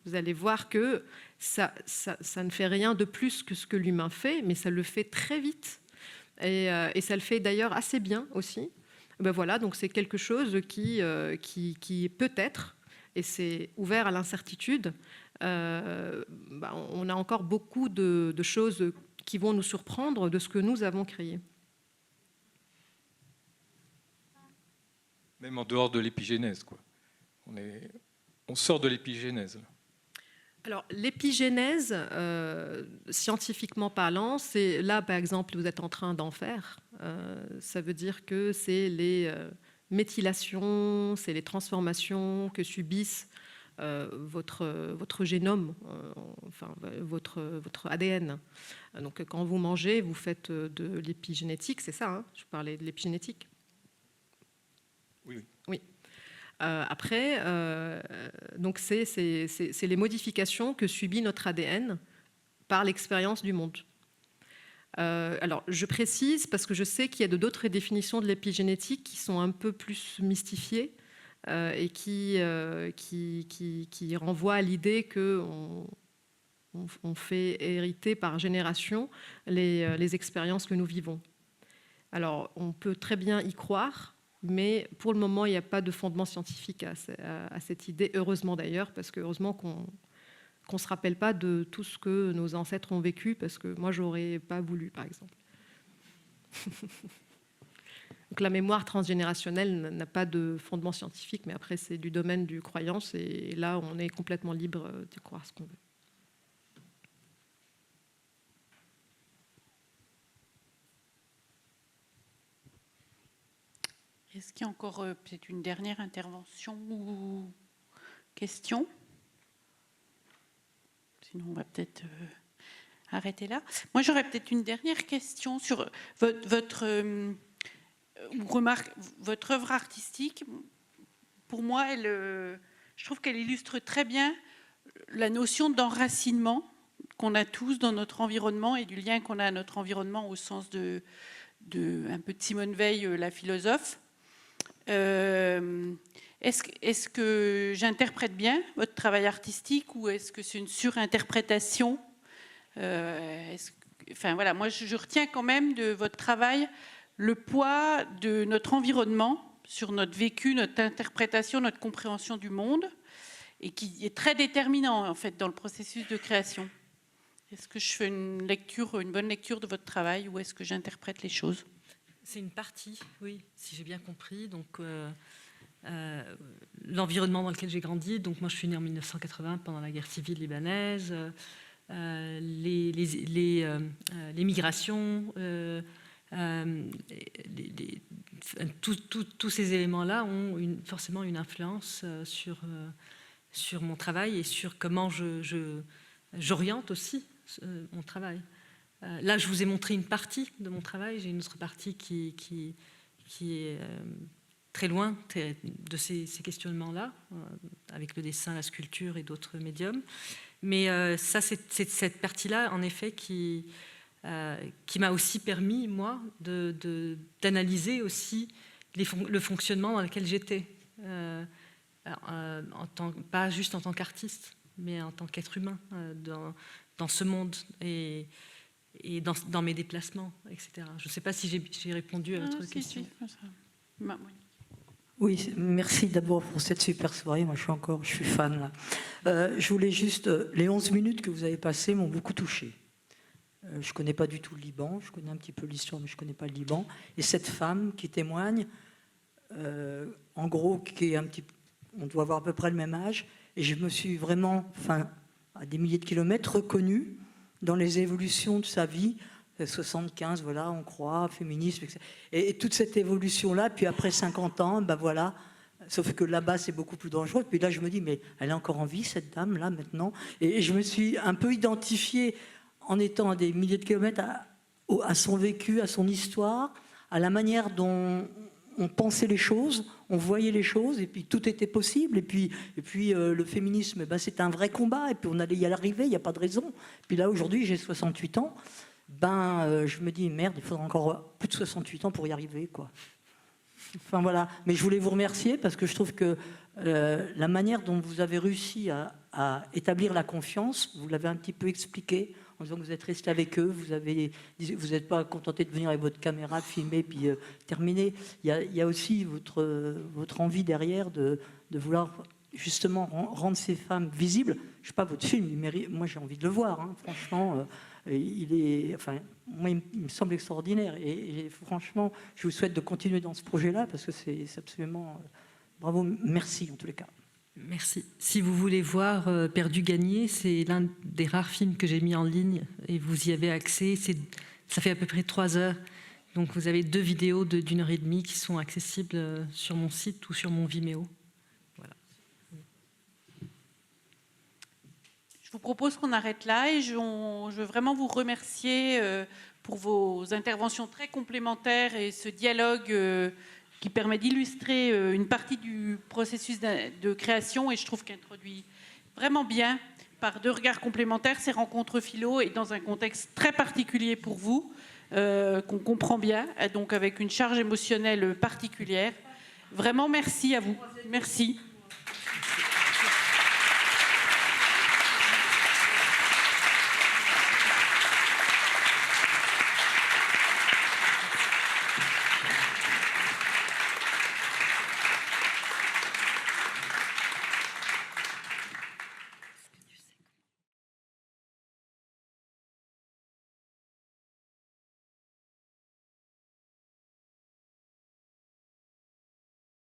Vous allez voir que ça ne fait rien de plus que ce que l'humain fait, mais ça le fait très vite. Et ça le fait d'ailleurs assez bien aussi. Ben voilà, donc c'est quelque chose qui peut-être, et c'est ouvert à l'incertitude, on a encore beaucoup de choses qui vont nous surprendre de ce que nous avons créé. Même en dehors de l'épigénèse, quoi. On sort de l'épigénèse. Alors, l'épigénèse, scientifiquement parlant, c'est là, par exemple, vous êtes en train d'en faire. Ça veut dire que c'est les méthylations, c'est les transformations que subissent votre génome, enfin votre ADN. Donc, quand vous mangez, vous faites de l'épigénétique, c'est ça, hein, je parlais de l'épigénétique. Oui. Oui. Après, donc c'est les modifications que subit notre ADN par l'expérience du monde. Alors, je précise parce que je sais qu'il y a d'autres définitions de l'épigénétique qui sont un peu plus mystifiées et qui renvoient à l'idée qu'on fait hériter par génération les expériences que nous vivons. Alors, on peut très bien y croire, mais pour le moment, il n'y a pas de fondement scientifique à cette idée, heureusement d'ailleurs, parce que heureusement qu'on ne se rappelle pas de tout ce que nos ancêtres ont vécu, parce que moi, je n'aurais pas voulu, par exemple. Donc la mémoire transgénérationnelle n'a pas de fondement scientifique, mais après, c'est du domaine du croyance, et là, on est complètement libre de croire ce qu'on veut. Est-ce qu'il y a encore peut-être une dernière intervention ou question? Sinon, on va peut-être arrêter là. Moi, j'aurais peut-être une dernière question sur votre œuvre artistique. Pour moi, je trouve qu'elle illustre très bien la notion d'enracinement qu'on a tous dans notre environnement et du lien qu'on a à notre environnement au sens un peu de Simone Veil, la philosophe. Est-ce que j'interprète bien votre travail artistique ou est-ce que c'est une surinterprétation? Enfin voilà, moi je retiens quand même de votre travail le poids de notre environnement sur notre vécu, notre interprétation, notre compréhension du monde, et qui est très déterminant en fait dans le processus de création. Est-ce que je fais une bonne lecture de votre travail ou est-ce que j'interprète les choses? C'est une partie, oui, si j'ai bien compris. Donc, l'environnement dans lequel j'ai grandi, donc moi je suis née en 1980 pendant la guerre civile libanaise, les migrations, tous ces éléments-là ont forcément une influence sur mon travail et sur comment j'oriente aussi mon travail. Là, je vous ai montré une partie de mon travail. J'ai une autre partie qui est très loin de ces questionnements-là, avec le dessin, la sculpture et d'autres médiums. Mais ça, c'est cette partie-là, en effet, qui m'a aussi permis, moi, d'analyser aussi le fonctionnement dans lequel j'étais, pas juste en tant qu'artiste, mais en tant qu'être humain dans ce monde et dans mes déplacements, etc. Je ne sais pas si j'ai répondu à votre question. Oui, merci d'abord pour cette super soirée. Moi, je suis fan. Là. Je voulais juste... les 11 minutes que vous avez passées m'ont beaucoup touché. Je ne connais pas du tout le Liban. Je connais un petit peu l'histoire, mais je ne connais pas le Liban. Et cette femme qui témoigne, en gros, qui est on doit avoir à peu près le même âge. Et je me suis vraiment, à des milliers de kilomètres, reconnue dans les évolutions de sa vie, 75, voilà, on croit, féminisme, etc. Et toute cette évolution-là, puis après 50 ans, ben voilà, sauf que là-bas, c'est beaucoup plus dangereux. Puis là, je me dis, mais elle est encore en vie, cette dame-là, maintenant. Et je me suis un peu identifiée, en étant à des milliers de kilomètres, à son vécu, à son histoire, à la manière dont on pensait les choses, on voyait les choses, et puis tout était possible. Et puis le féminisme, c'est un vrai combat, et puis on allait y arriver, il n'y a pas de raison. Puis là, aujourd'hui, j'ai 68 ans, je me dis, merde, il faudra encore plus de 68 ans pour y arriver, quoi. Enfin voilà, mais je voulais vous remercier, parce que je trouve que la manière dont vous avez réussi à à établir la confiance. Vous l'avez un petit peu expliqué en disant que vous êtes resté avec eux, vous n'êtes pas contenté de venir avec votre caméra, filmer, puis terminer. Il y a aussi votre envie derrière de vouloir justement rendre ces femmes visibles. Je ne sais pas, votre film, moi j'ai envie de le voir, hein, franchement. Moi, il me semble extraordinaire. Et franchement, je vous souhaite de continuer dans ce projet-là parce que c'est absolument... bravo, merci en tous les cas. Merci. Si vous voulez voir Perdu Gagné, c'est l'un des rares films que j'ai mis en ligne et vous y avez accès. Ça fait à peu près 3 heures. Donc vous avez 2 vidéos d'1 heure et demie qui sont accessibles sur mon site ou sur mon Vimeo. Voilà. Je vous propose qu'on arrête là et je veux vraiment vous remercier pour vos interventions très complémentaires et ce dialogue qui permet d'illustrer une partie du processus de création et je trouve qu'introduit vraiment bien, par 2 regards complémentaires, ces rencontres philo et dans un contexte très particulier pour vous, qu'on comprend bien, donc avec une charge émotionnelle particulière. Vraiment, merci à vous. Merci.